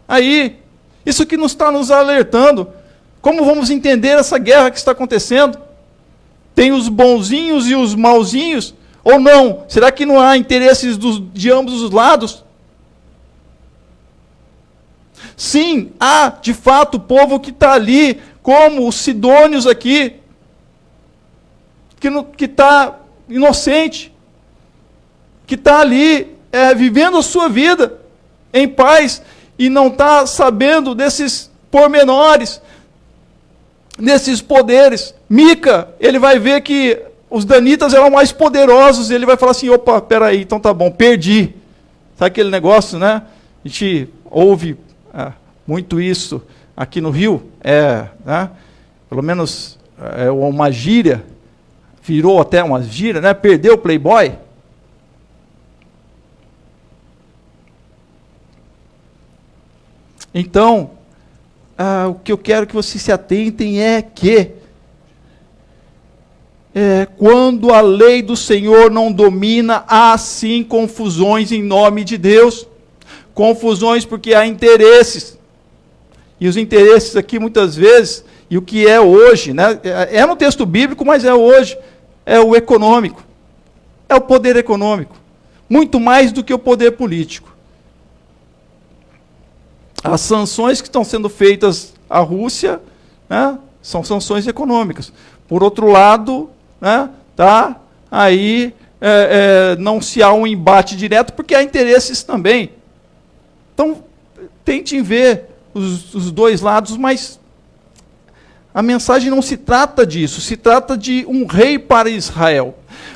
aí. Isso que nos está nos alertando. Como vamos entender essa guerra que está acontecendo? Tem os bonzinhos e os mauzinhos? Ou não? Será que não há interesses de ambos os lados? Sim, há de fato o povo que está ali, como os sidônios aqui, que está inocente, que está ali vivendo a sua vida em paz e não está sabendo desses pormenores, desses poderes. Mica, ele vai ver que os danitas eram mais poderosos, e ele vai falar assim, opa, peraí, então tá bom, perdi. Sabe aquele negócio, né? A gente ouve muito isso aqui no Rio, né? Pelo menos uma gíria, virou até uma gíria, né? Perdeu o playboy. Então, o que eu quero que vocês se atentem é que quando a lei do Senhor não domina, há sim confusões em nome de Deus. Confusões porque há interesses. E os interesses aqui, muitas vezes, E o que é hoje, né? É no texto bíblico, mas é hoje, é o econômico. É o poder econômico. Muito mais do que o poder político. As sanções que estão sendo feitas à Rússia, né, são sanções econômicas. Por outro lado, né, tá aí não se há um embate direto, porque há interesses também. Então, tentem ver os dois lados, mas a mensagem não se trata disso, se trata de um rei para Israel.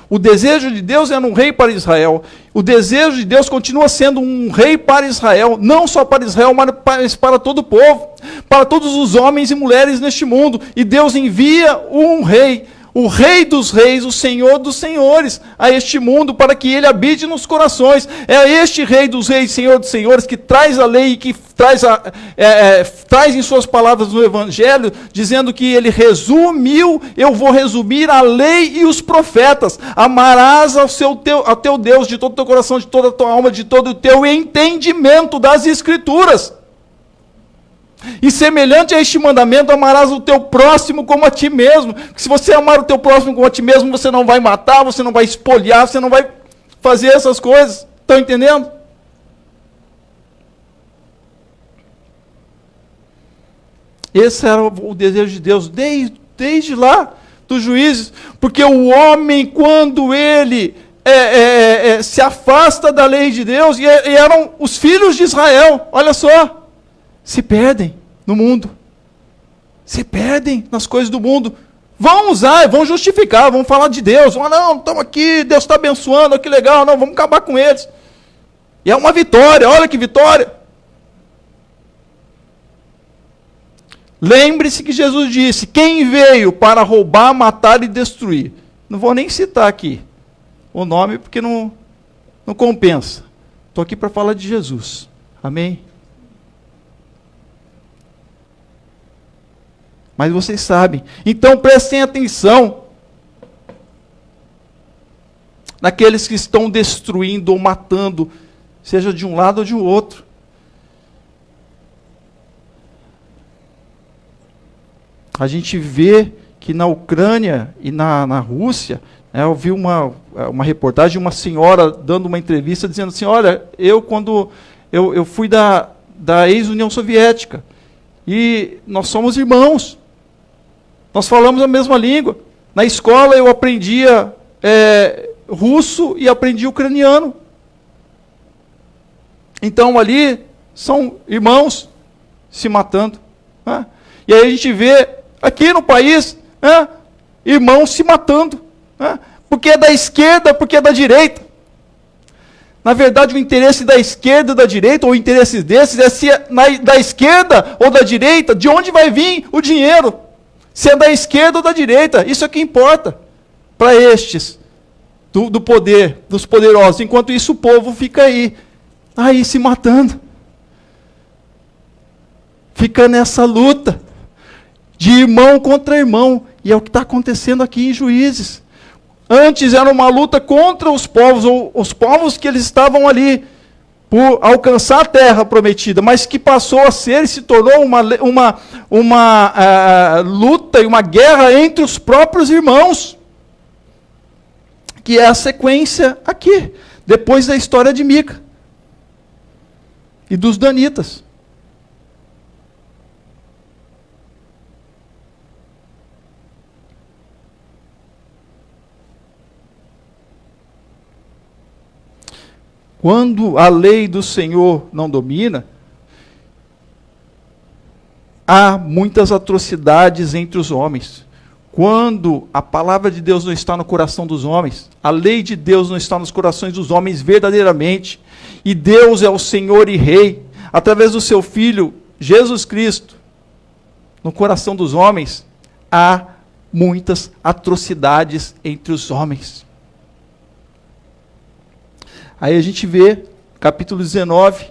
O desejo de Deus era um rei para Israel. O desejo de Deus continua sendo um rei para Israel, não só para Israel, mas para todo o povo, para todos os homens e mulheres neste mundo. E Deus envia um rei, o Rei dos Reis, o Senhor dos Senhores, a este mundo, para que ele habite nos corações. É este Rei dos Reis, Senhor dos Senhores, que traz a lei, que traz em suas palavras no Evangelho, dizendo que ele resumiu, eu vou resumir a lei e os profetas. Amarás ao teu Deus de todo o teu coração, de toda a tua alma, de todo o teu entendimento das Escrituras. E semelhante a este mandamento, amarás o teu próximo como a ti mesmo. Porque se você amar o teu próximo como a ti mesmo, você não vai matar, você não vai espoliar, você não vai fazer essas coisas. Estão entendendo? Esse era o desejo de Deus desde lá dos Juízes. Porque o homem, quando ele se afasta da lei de Deus, e eram os filhos de Israel, olha só, se perdem no mundo. Se perdem nas coisas do mundo. Vão usar, vão justificar, vão falar de Deus. Vão, não, estamos aqui, Deus está abençoando, que legal, não, vamos acabar com eles. E é uma vitória, olha que vitória. Lembre-se que Jesus disse, quem veio para roubar, matar e destruir. Não vou nem citar aqui o nome, porque não compensa. Estou aqui para falar de Jesus. Amém? Mas vocês sabem. Então prestem atenção naqueles que estão destruindo ou matando, seja de um lado ou de outro. A gente vê que na Ucrânia e na Rússia, eu vi uma reportagem de uma senhora dando uma entrevista dizendo assim, olha, quando eu fui da ex-União Soviética, e nós somos irmãos. Nós falamos a mesma língua. Na escola eu aprendia russo e aprendi ucraniano. Então ali são irmãos se matando. Né? E aí a gente vê aqui no país irmãos se matando. Né? Porque é da esquerda, porque é da direita. Na verdade, o interesse da esquerda e da direita, ou o interesse desses, é se da esquerda ou da direita, de onde vai vir o dinheiro. Se é da esquerda ou da direita, isso é que importa para estes do poder, dos poderosos. Enquanto isso, o povo fica aí se matando. Fica nessa luta de irmão contra irmão. E é o que está acontecendo aqui em Juízes. Antes era uma luta contra os povos, ou os povos que eles estavam ali, por alcançar a terra prometida, mas que passou a ser e se tornou uma luta e uma guerra entre os próprios irmãos, que é a sequência aqui, depois da história de Mica e dos danitas. Quando a lei do Senhor não domina, há muitas atrocidades entre os homens. Quando a palavra de Deus não está no coração dos homens, a lei de Deus não está nos corações dos homens verdadeiramente, e Deus é o Senhor e Rei, através do seu Filho, Jesus Cristo, no coração dos homens, há muitas atrocidades entre os homens. Aí a gente vê, capítulo 19,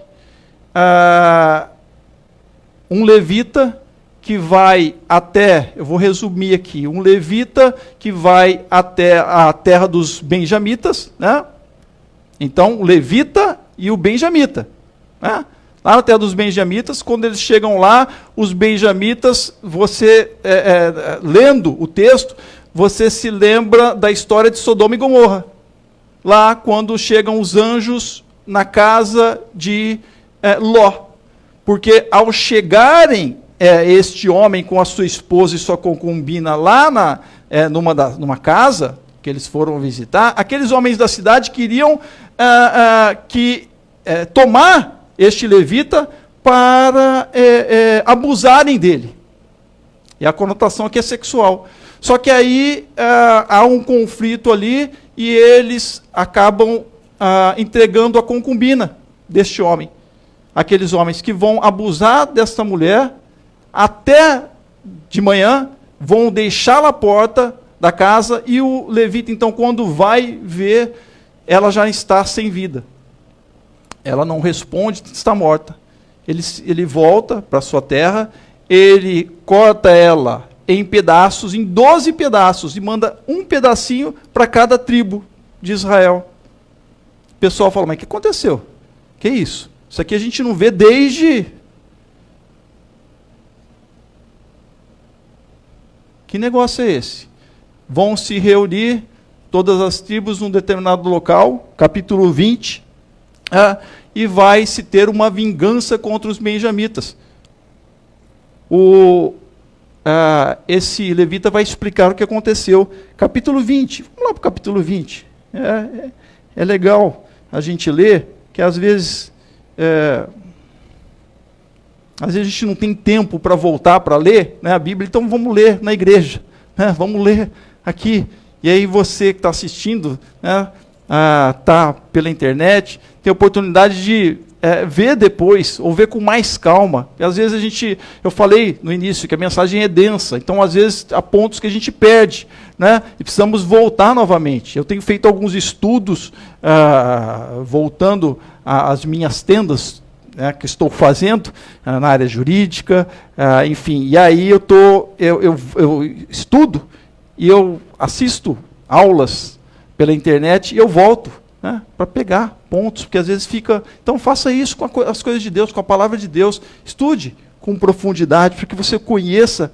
um levita que vai até, eu vou resumir aqui, um levita que vai até a terra dos benjamitas, né? Então, o levita e o benjamita, né? Lá na terra dos benjamitas, quando eles chegam lá, os benjamitas, você, lendo o texto, você se lembra da história de Sodoma e Gomorra. Lá, quando chegam os anjos na casa de Ló. Porque ao chegarem este homem com a sua esposa e sua concubina lá numa casa que eles foram visitar, aqueles homens da cidade queriam tomar este levita para abusarem dele. E a conotação aqui é sexual. Só que aí há um conflito ali e eles acabam entregando a concubina deste homem. Aqueles homens que vão abusar desta mulher até de manhã, vão deixá-la à porta da casa e o levita, então, quando vai ver, ela já está sem vida. Ela não responde, está morta. Ele volta para sua terra, ele corta ela em pedaços, em 12 pedaços, e manda um pedacinho para cada tribo de Israel. O pessoal fala, mas o que aconteceu? Que isso? Isso aqui a gente não vê desde... Que negócio é esse? Vão se reunir todas as tribos num determinado local, capítulo 20, e vai se ter uma vingança contra os benjamitas. Esse levita vai explicar o que aconteceu. Capítulo 20, vamos lá para o capítulo 20. É legal a gente ler, que às vezes a gente não tem tempo para voltar para ler, né, a Bíblia, então vamos ler na igreja, né, vamos ler aqui. E aí você que está assistindo, né, tá pela internet, tem oportunidade de ver depois, ou ver com mais calma. E às vezes eu falei no início que a mensagem é densa, então às vezes há pontos que a gente perde, né, e precisamos voltar novamente. Eu tenho feito alguns estudos, voltando às minhas tendas, que estou fazendo na área jurídica, enfim, e aí eu estudo e eu assisto aulas pela internet e eu volto, né, para pegar pontos, porque às vezes fica... Então faça isso com as coisas de Deus, com a palavra de Deus, estude com profundidade, para que você conheça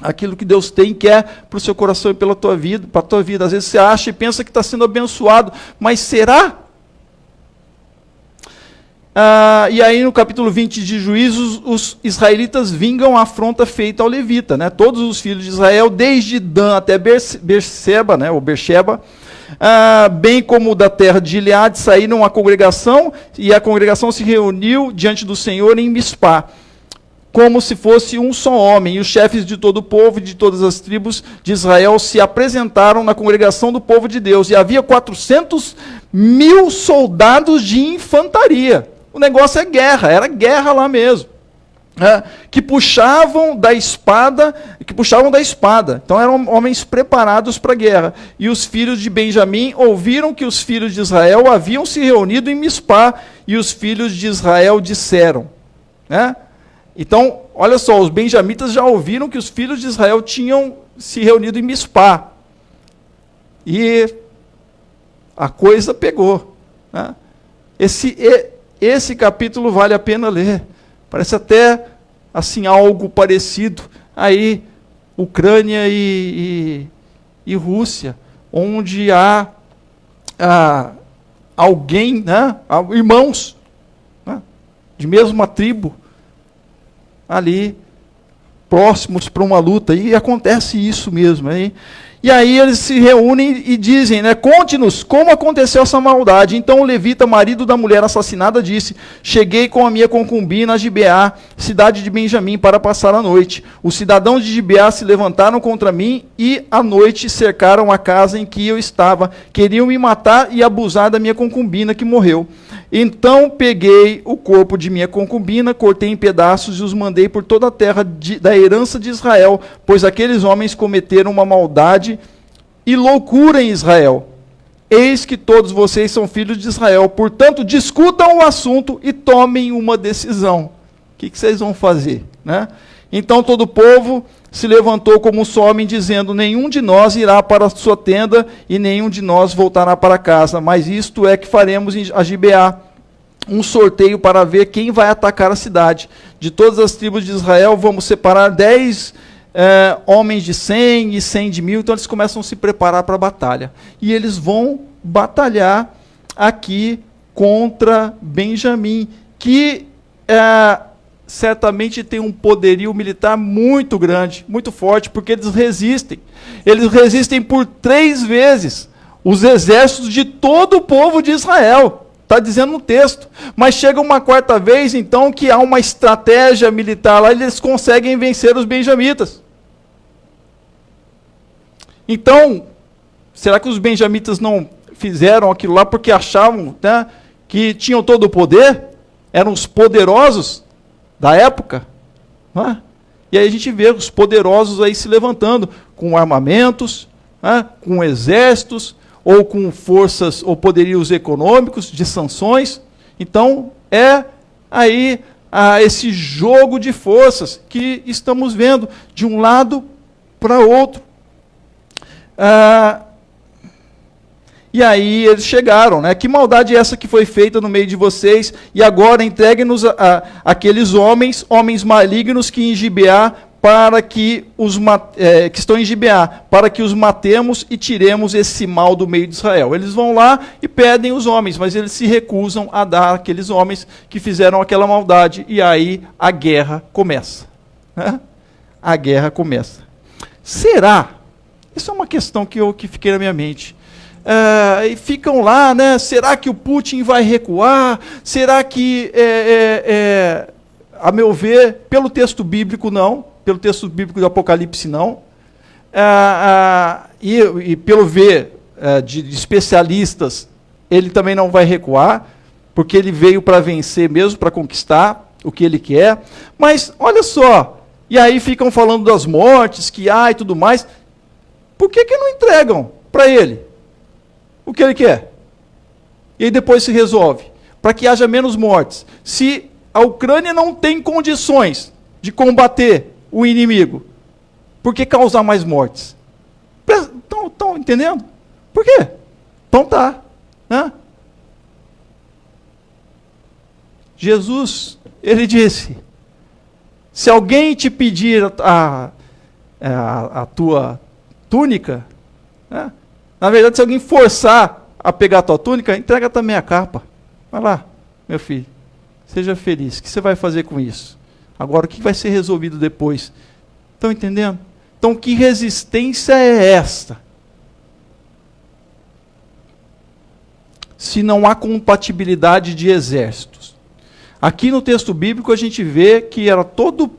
aquilo que Deus tem, quer para o seu coração e pela tua vida, para a tua vida. Às vezes você acha e pensa que está sendo abençoado, mas será? E aí no capítulo 20 de Juízos, os israelitas vingam a afronta feita ao levita, né? Todos os filhos de Israel, desde Dan até Berseba, né? Ou Bersheba, bem como da terra de Gileade, saíram a congregação, e a congregação se reuniu diante do Senhor em Mispá, como se fosse um só homem, e os chefes de todo o povo e de todas as tribos de Israel se apresentaram na congregação do povo de Deus, e havia 400.000 soldados de infantaria. O negócio é guerra, era guerra lá mesmo. Que puxavam da espada. Então eram homens preparados para a guerra. E os filhos de Benjamim ouviram que os filhos de Israel haviam se reunido em Mispá, e os filhos de Israel disseram. Então, olha só, os benjamitas já ouviram que os filhos de Israel tinham se reunido em Mispá. E a coisa pegou. Esse capítulo vale a pena ler. Parece até assim algo parecido. Aí, Ucrânia e Rússia, onde há alguém, né, irmãos, né, de mesma tribo, ali, próximos para uma luta. E acontece isso mesmo. E aí eles se reúnem e dizem, né, conte-nos como aconteceu essa maldade. Então o levita, marido da mulher assassinada, disse, cheguei com a minha concubina a Gibeá, cidade de Benjamim, para passar a noite. Os cidadãos de Gibeá se levantaram contra mim e à noite cercaram a casa em que eu estava. Queriam me matar e abusar da minha concubina que morreu. Então peguei o corpo de minha concubina, cortei em pedaços e os mandei por toda a terra da herança de Israel, pois aqueles homens cometeram uma maldade e loucura em Israel. Eis que todos vocês são filhos de Israel, portanto discutam o assunto e tomem uma decisão. O que vocês vão fazer, né? Então todo o povo se levantou como um só homem, dizendo, nenhum de nós irá para a sua tenda, e nenhum de nós voltará para casa, mas isto é que faremos a Gibeá. um sorteio para ver quem vai atacar a cidade. De todas as tribos de Israel, vamos separar 10 homens de 100 e 100 de 1000. Então eles começam a se preparar para a batalha. E eles vão batalhar aqui contra Benjamim, que certamente tem um poderio militar muito grande, muito forte, porque eles resistem. Eles resistem por 3 vezes os exércitos de todo o povo de Israel. Está dizendo no texto. Mas chega uma 4ª vez, então, que há uma estratégia militar lá, e eles conseguem vencer os benjamitas. Então, será que os benjamitas não fizeram aquilo lá porque achavam, né, que tinham todo o poder? Eram os poderosos da época? Não é? E aí a gente vê os poderosos aí se levantando com armamentos, né, com exércitos, ou com forças ou poderios econômicos, de sanções. Então, é aí esse jogo de forças que estamos vendo de um lado para outro. E aí eles chegaram, né? Que maldade é essa que foi feita no meio de vocês? E agora entreguem-nos aqueles homens malignos que em Gibeá, para que que estão em Gibeá, para que os matemos e tiremos esse mal do meio de Israel. Eles vão lá e pedem os homens, mas eles se recusam a dar aqueles homens que fizeram aquela maldade. E aí a guerra começa. Né? A guerra começa. Será? Isso é uma questão que fiquei na minha mente. E ficam lá, né? Será que o Putin vai recuar? Será que, a meu ver, pelo texto bíblico, não. Pelo texto bíblico do Apocalipse, não. E pelo ver de especialistas, ele também não vai recuar, porque ele veio para vencer mesmo, para conquistar o que ele quer. Mas, olha só, e aí ficam falando das mortes, que há e tudo mais. Por que não entregam para ele o que ele quer? E aí depois se resolve, para que haja menos mortes. Se a Ucrânia não tem condições de combater o inimigo, por que causar mais mortes? Estão entendendo? Por quê? Então tá. Né? Jesus, ele disse, se alguém te pedir a tua túnica, né? Na verdade, se alguém forçar a pegar a tua túnica, entrega também a capa. Vai lá, meu filho, seja feliz. O que você vai fazer com isso? Agora, o que vai ser resolvido depois? Estão entendendo? Então, que resistência é esta? Se não há compatibilidade de exércitos. Aqui no texto bíblico a gente vê que era todas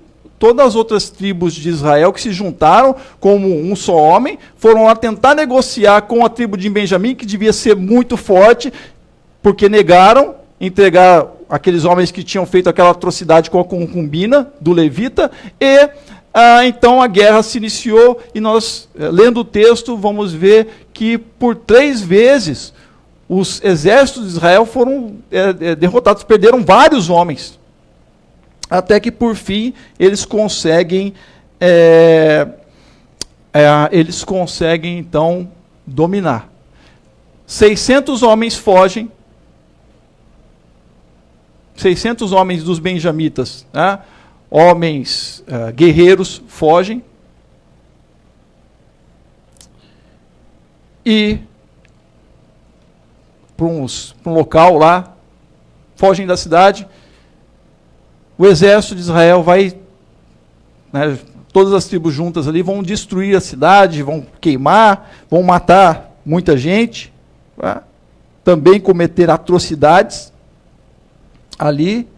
as outras tribos de Israel que se juntaram como um só homem, foram lá tentar negociar com a tribo de Benjamim, que devia ser muito forte, porque negaram entregar aqueles homens que tinham feito aquela atrocidade com a concubina do levita, e então a guerra se iniciou, e nós, lendo o texto, vamos ver que por 3 vezes os exércitos de Israel foram derrotados, perderam vários homens, até que por fim eles conseguem então dominar. 600 homens fogem, 600 homens dos benjamitas, né? Homens guerreiros, fogem. E para um local lá, fogem da cidade. O exército de Israel vai, né, todas as tribos juntas ali, vão destruir a cidade, vão queimar, vão matar muita gente, tá? Também cometer atrocidades ali,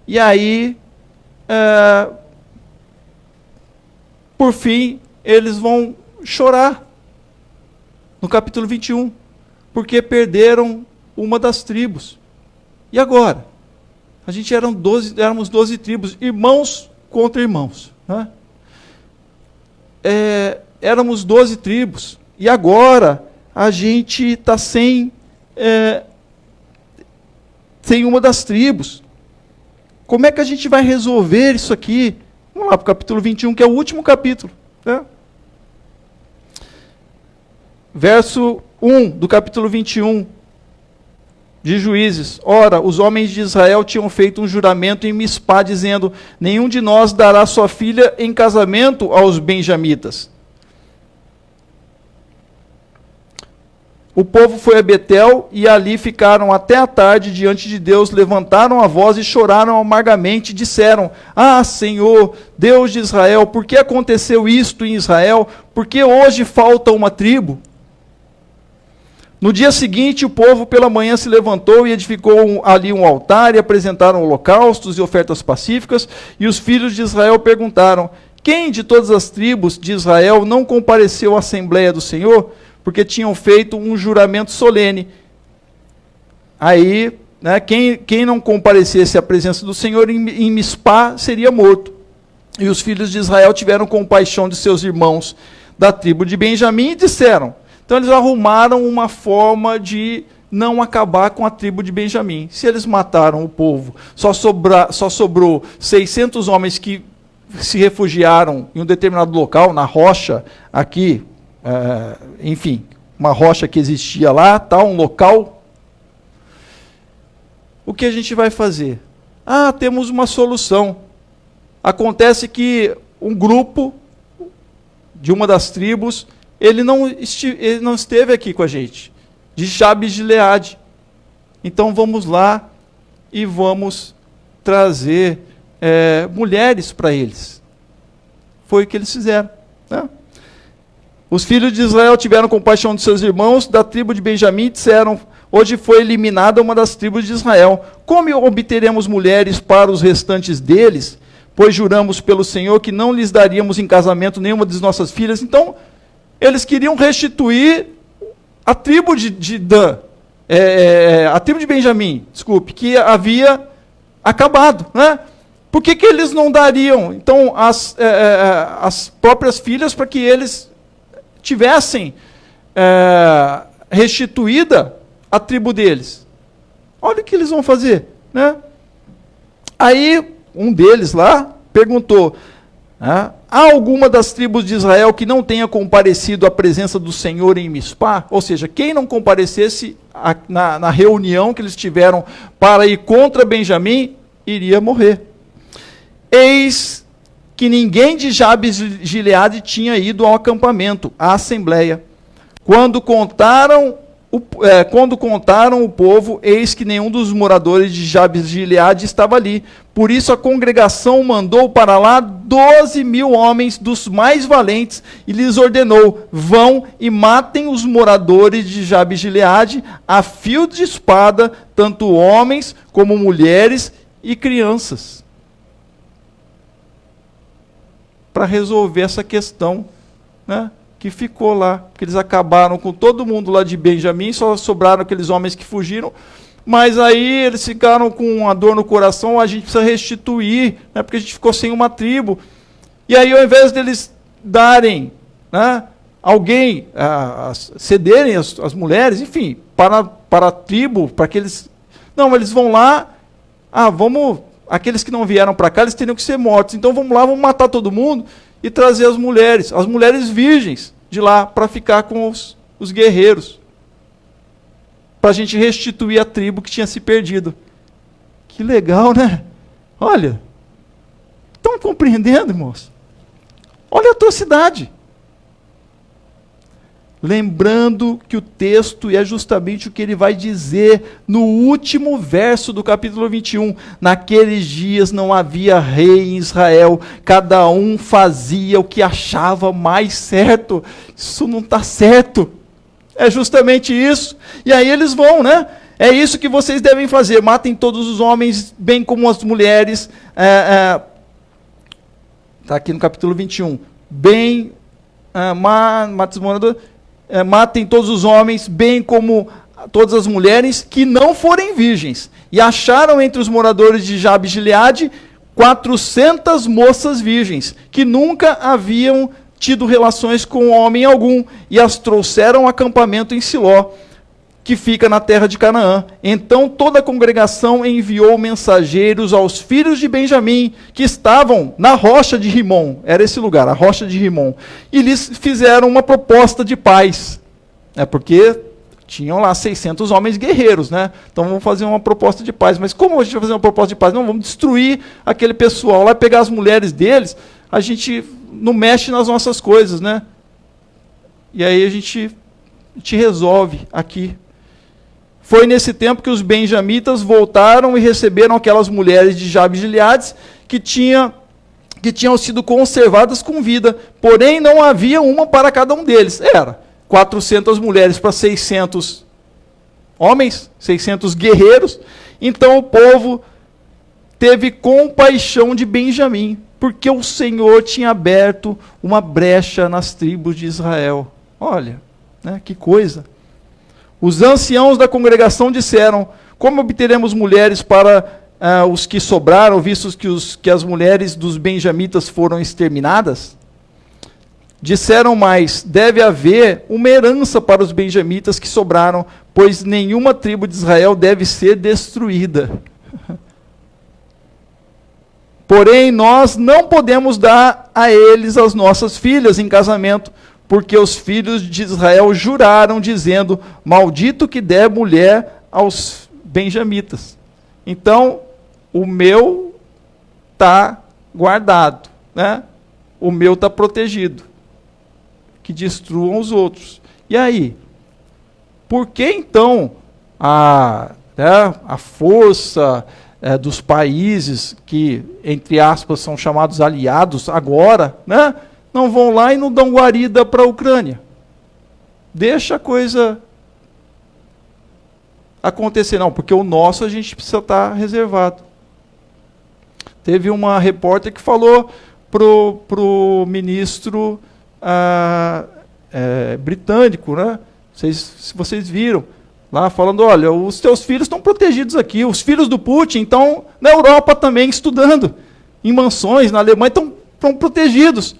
e aí, por fim, eles vão chorar, no capítulo 21, porque perderam uma das tribos. E agora? A gente éramos 12 tribos, irmãos contra irmãos. Né? Éramos 12 tribos, e agora a gente está sem uma das tribos. Como é que a gente vai resolver isso aqui? Vamos lá para o capítulo 21, que é o último capítulo. Né? Verso 1 do capítulo 21. de Juízes. Ora, os homens de Israel tinham feito um juramento em Mispá, dizendo: nenhum de nós dará sua filha em casamento aos benjamitas. O povo foi a Betel e ali ficaram até a tarde diante de Deus, levantaram a voz e choraram amargamente, e disseram: ah, Senhor, Deus de Israel, por que aconteceu isto em Israel? Por que hoje falta uma tribo? No dia seguinte, o povo pela manhã se levantou e edificou ali um altar e apresentaram holocaustos e ofertas pacíficas, e os filhos de Israel perguntaram: quem de todas as tribos de Israel não compareceu à Assembleia do Senhor? Porque tinham feito um juramento solene. Aí, né, quem não comparecesse à presença do Senhor em Mispá seria morto. E os filhos de Israel tiveram compaixão de seus irmãos da tribo de Benjamim e disseram... Então eles arrumaram uma forma de não acabar com a tribo de Benjamim. Se eles mataram o povo, só sobrou 600 homens que se refugiaram em um determinado local, na rocha aqui, enfim, uma rocha que existia lá, tá, um local. O que a gente vai fazer? Ah, temos uma solução. Acontece que um grupo de uma das tribos, ele não esteve aqui com a gente, de Jabes de Gileade. Então vamos lá e vamos trazer mulheres para eles. Foi o que eles fizeram, né? Os filhos de Israel tiveram compaixão de seus irmãos da tribo de Benjamim e disseram: hoje foi eliminada uma das tribos de Israel. Como obteremos mulheres para os restantes deles? Pois juramos pelo Senhor que não lhes daríamos em casamento nenhuma de nossas filhas. Então, eles queriam restituir a tribo de Dan, a tribo de Benjamim, desculpe, que havia acabado, né? Por que eles não dariam, então, as próprias filhas para que eles tivessem restituída a tribo deles? Olha o que eles vão fazer, né? Aí, um deles lá perguntou: há alguma das tribos de Israel que não tenha comparecido à presença do Senhor em Mispá? Ou seja, quem não comparecesse na reunião que eles tiveram para ir contra Benjamim, iria morrer. Eis que ninguém de Jabes de Gileade tinha ido ao acampamento, à assembleia. Quando contaram o povo, eis que nenhum dos moradores de Jabes de Gileade estava ali. Por isso a congregação mandou para lá 12.000 homens dos mais valentes e lhes ordenou: vão e matem os moradores de Jabes de Gileade a fio de espada, tanto homens como mulheres e crianças. Para resolver essa questão, né, que ficou lá, porque eles acabaram com todo mundo lá de Benjamim, só sobraram aqueles homens que fugiram, mas aí eles ficaram com uma dor no coração: a gente precisa restituir, né, porque a gente ficou sem uma tribo. E aí, ao invés deles darem, né, alguém, cederem as mulheres, enfim, para a tribo, para aqueles... Não, eles vão lá, aqueles que não vieram para cá, eles teriam que ser mortos, então vamos lá, vamos matar todo mundo e trazer as mulheres virgens de lá, para ficar com os guerreiros, para a gente restituir a tribo que tinha se perdido. Que legal, né? Olha, estão compreendendo, irmãos? Olha a atrocidade. Lembrando que o texto é justamente o que ele vai dizer no último verso do capítulo 21. Naqueles dias não havia rei em Israel, cada um fazia o que achava mais certo. Isso não está certo. É justamente isso. E aí eles vão, né? É isso que vocês devem fazer: matem todos os homens, bem como as mulheres. Está aqui no capítulo 21. Matem todos os homens, bem como todas as mulheres que não forem virgens. E acharam entre os moradores de Jabes de Gileade 400 moças virgens, que nunca haviam tido relações com homem algum, e as trouxeram ao acampamento em Siló, que fica na terra de Canaã. Então toda a congregação enviou mensageiros aos filhos de Benjamim, que estavam na rocha de Rimom, era esse lugar, a rocha de Rimom, e lhes fizeram uma proposta de paz, porque tinham lá 600 homens guerreiros, né? Então vamos fazer uma proposta de paz. Mas como a gente vai fazer uma proposta de paz? Não, vamos destruir aquele pessoal lá, pegar as mulheres deles, a gente não mexe nas nossas coisas, né? E aí a gente resolve aqui. Foi nesse tempo que os benjamitas voltaram e receberam aquelas mulheres de Jabes de Gileade que tinham sido conservadas com vida, porém não havia uma para cada um deles. Era 400 mulheres para 600 homens, 600 guerreiros. Então o povo teve compaixão de Benjamim, porque o Senhor tinha aberto uma brecha nas tribos de Israel. Olha, né, que coisa. Os anciãos da congregação disseram: como obteremos mulheres para os que sobraram, vistos que as mulheres dos benjamitas foram exterminadas? Disseram mais: deve haver uma herança para os benjamitas que sobraram, pois nenhuma tribo de Israel deve ser destruída. Porém, nós não podemos dar a eles as nossas filhas em casamento, porque os filhos de Israel juraram, dizendo: maldito que der mulher aos benjamitas. Então, o meu está guardado, né? O meu está protegido. Que destruam os outros. E aí? Por que então a força dos países que, entre aspas, são chamados aliados agora, né, não vão lá e não dão guarida para a Ucrânia? Deixa a coisa acontecer. Não, porque o nosso a gente precisa estar reservado. Teve uma repórter que falou pro ministro britânico, né? Se vocês viram, lá falando: olha, os teus filhos estão protegidos aqui, os filhos do Putin estão na Europa também estudando, em mansões, na Alemanha, estão protegidos.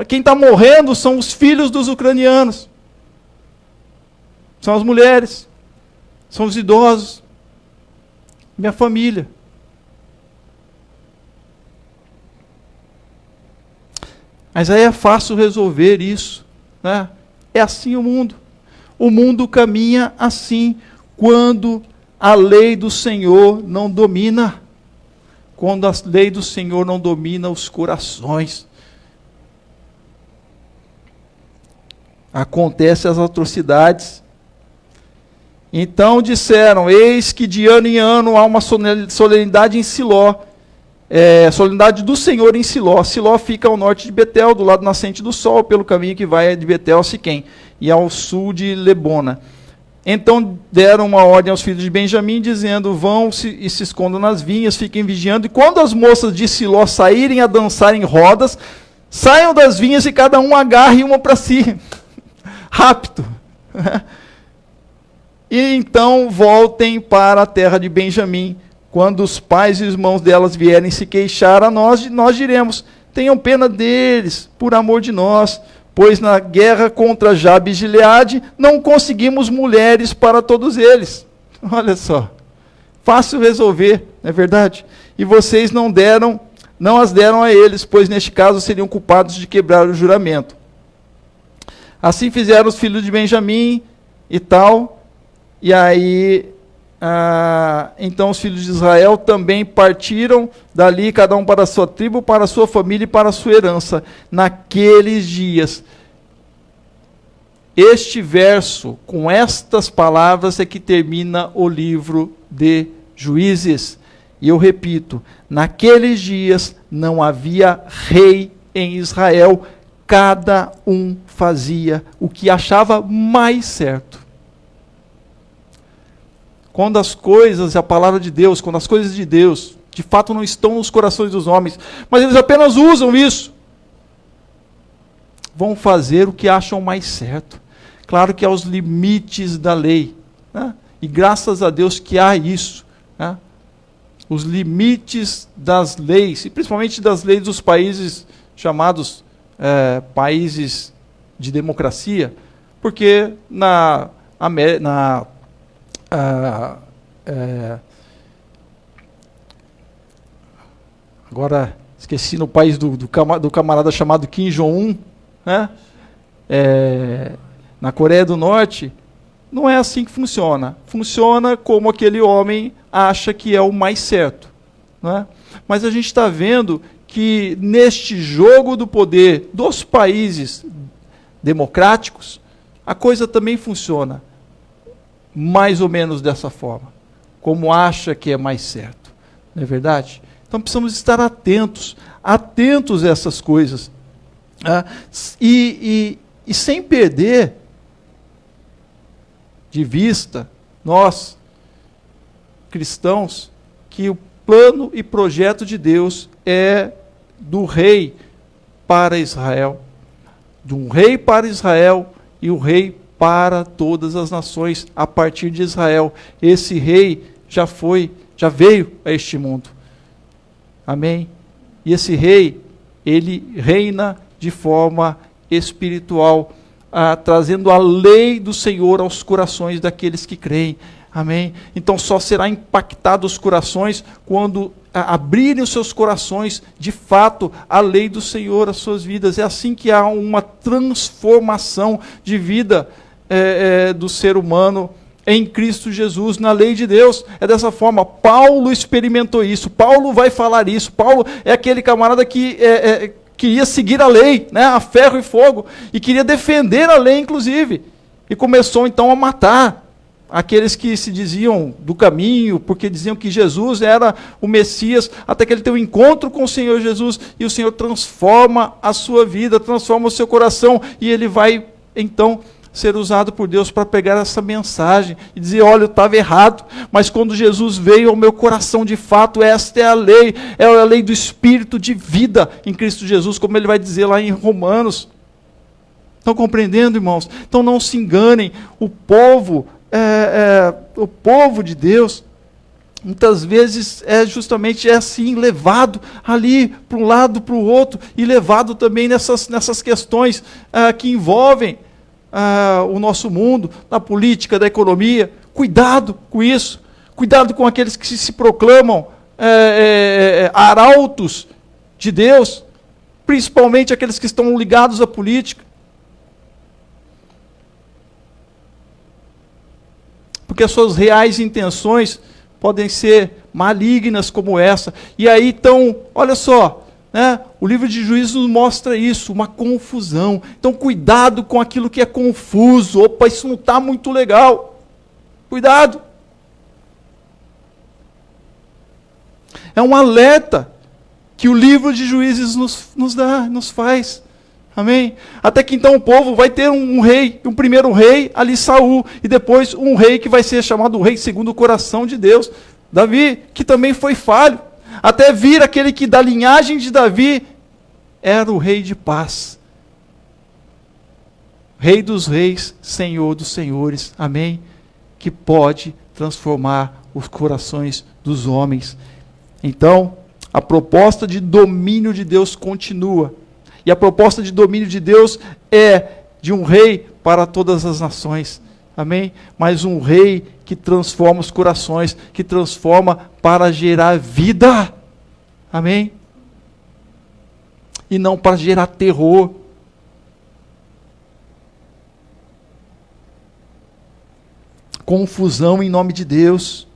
Quem está morrendo são os filhos dos ucranianos, são as mulheres, são os idosos, minha família. Mas aí é fácil resolver isso, né? É assim o mundo. O mundo caminha assim quando a lei do Senhor não domina. Quando a lei do Senhor não domina os corações. Acontecem as atrocidades. Então disseram: eis que de ano em ano há uma solenidade em Siló, solenidade do Senhor em Siló. Siló fica ao norte de Betel, do lado nascente do sol, pelo caminho que vai de Betel a Siquém, e ao sul de Lebona. Então deram uma ordem aos filhos de Benjamim, dizendo: vão e se escondam nas vinhas, fiquem vigiando, e quando as moças de Siló saírem a dançar em rodas, saiam das vinhas e cada um agarre uma para si. Rápido. E então voltem para a terra de Benjamim. Quando os pais e os irmãos delas vierem se queixar a nós diremos: tenham pena deles, por amor de nós, pois na guerra contra Jabes de Gileade não conseguimos mulheres para todos eles. Olha só, fácil resolver, não é verdade? E vocês não as deram a eles, pois neste caso seriam culpados de quebrar o juramento. Assim fizeram os filhos de Benjamim e tal, e aí... então os filhos de Israel também partiram dali, cada um para a sua tribo, para a sua família e para a sua herança, naqueles dias. Este verso, com estas palavras, é que termina o livro de Juízes. E eu repito: naqueles dias não havia rei em Israel, cada um fazia o que achava mais certo. Quando as coisas, a palavra de Deus, quando as coisas de Deus, de fato não estão nos corações dos homens, mas eles apenas usam isso, vão fazer o que acham mais certo. Claro que há os limites da lei, né? E graças a Deus que há isso, né? Os limites das leis, e principalmente das leis dos países chamados países de democracia, porque agora esqueci, no país do camarada chamado Kim Jong-un, né? Na Coreia do Norte, não é assim que funciona. Funciona como aquele homem acha que é o mais certo. Não é? Mas a gente está vendo que neste jogo do poder dos países democráticos, a coisa também funciona mais ou menos dessa forma, como acha que é mais certo. Não é verdade? Então precisamos estar atentos a essas coisas. E sem perder de vista, nós, cristãos, que o plano e projeto de Deus é do rei para Israel, de um rei para Israel e o rei para todas as nações a partir de Israel. Esse rei já veio a este mundo. Amém? E esse rei, ele reina de forma espiritual, trazendo a lei do Senhor aos corações daqueles que creem. Amém? Então só será impactado os corações quando abrirem os seus corações, de fato, a lei do Senhor, as suas vidas. É assim que há uma transformação de vida do ser humano em Cristo Jesus, na lei de Deus. É dessa forma. Paulo experimentou isso. Paulo vai falar isso. Paulo é aquele camarada que queria seguir a lei, né, a ferro e fogo, e queria defender a lei, inclusive. E começou então a matar aqueles que se diziam do caminho, porque diziam que Jesus era o Messias, até que ele tem um encontro com o Senhor Jesus, e o Senhor transforma a sua vida, transforma o seu coração, e ele vai então ser usado por Deus para pegar essa mensagem e dizer: olha, eu estava errado, mas quando Jesus veio ao meu coração, de fato, esta é a lei do Espírito de vida em Cristo Jesus, como ele vai dizer lá em Romanos. Estão compreendendo, irmãos? Então não se enganem, o povo de Deus, muitas vezes justamente assim, levado ali para um lado, para o outro, e levado também nessas questões que envolvem o nosso mundo, na política, da economia. Cuidado com isso, cuidado com aqueles que se proclamam arautos de Deus, principalmente aqueles que estão ligados à política. Porque as suas reais intenções podem ser malignas como essa. E aí então, olha só, né, o livro de Juízes nos mostra isso, uma confusão. Então cuidado com aquilo que é confuso. Opa, isso não está muito legal. Cuidado. É um alerta que o livro de Juízes nos dá, nos faz. Amém? Até que então o povo vai ter um rei, um primeiro rei, ali Saul, e depois um rei que vai ser chamado o rei segundo o coração de Deus, Davi, que também foi falho, até vir aquele que da linhagem de Davi era o rei de paz, rei dos reis, senhor dos senhores, amém? Que pode transformar os corações dos homens. Então, a proposta de domínio de Deus continua. E a proposta de domínio de Deus é de um rei para todas as nações. Amém? Mas um rei que transforma os corações, que transforma para gerar vida. Amém? E não para gerar terror. Confusão em nome de Deus.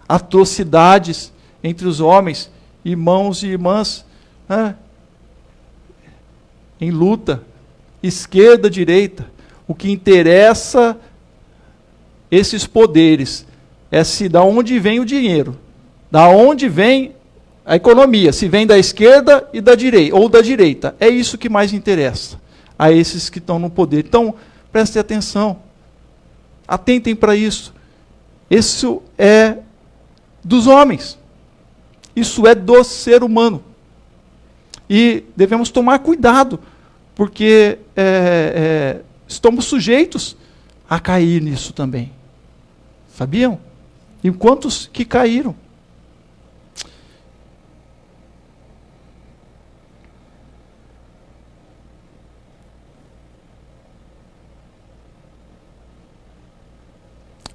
Atrocidades entre os homens, irmãos e irmãs, né? Em luta, esquerda, direita. O que interessa esses poderes é se da onde vem o dinheiro, da onde vem a economia, se vem da esquerda e da direita, ou da direita. É isso que mais interessa a esses que estão no poder. Então, prestem atenção, atentem para isso. Isso é dos homens, isso é do ser humano. E devemos tomar cuidado, porque estamos sujeitos a cair nisso também. Sabiam? E quantos que caíram?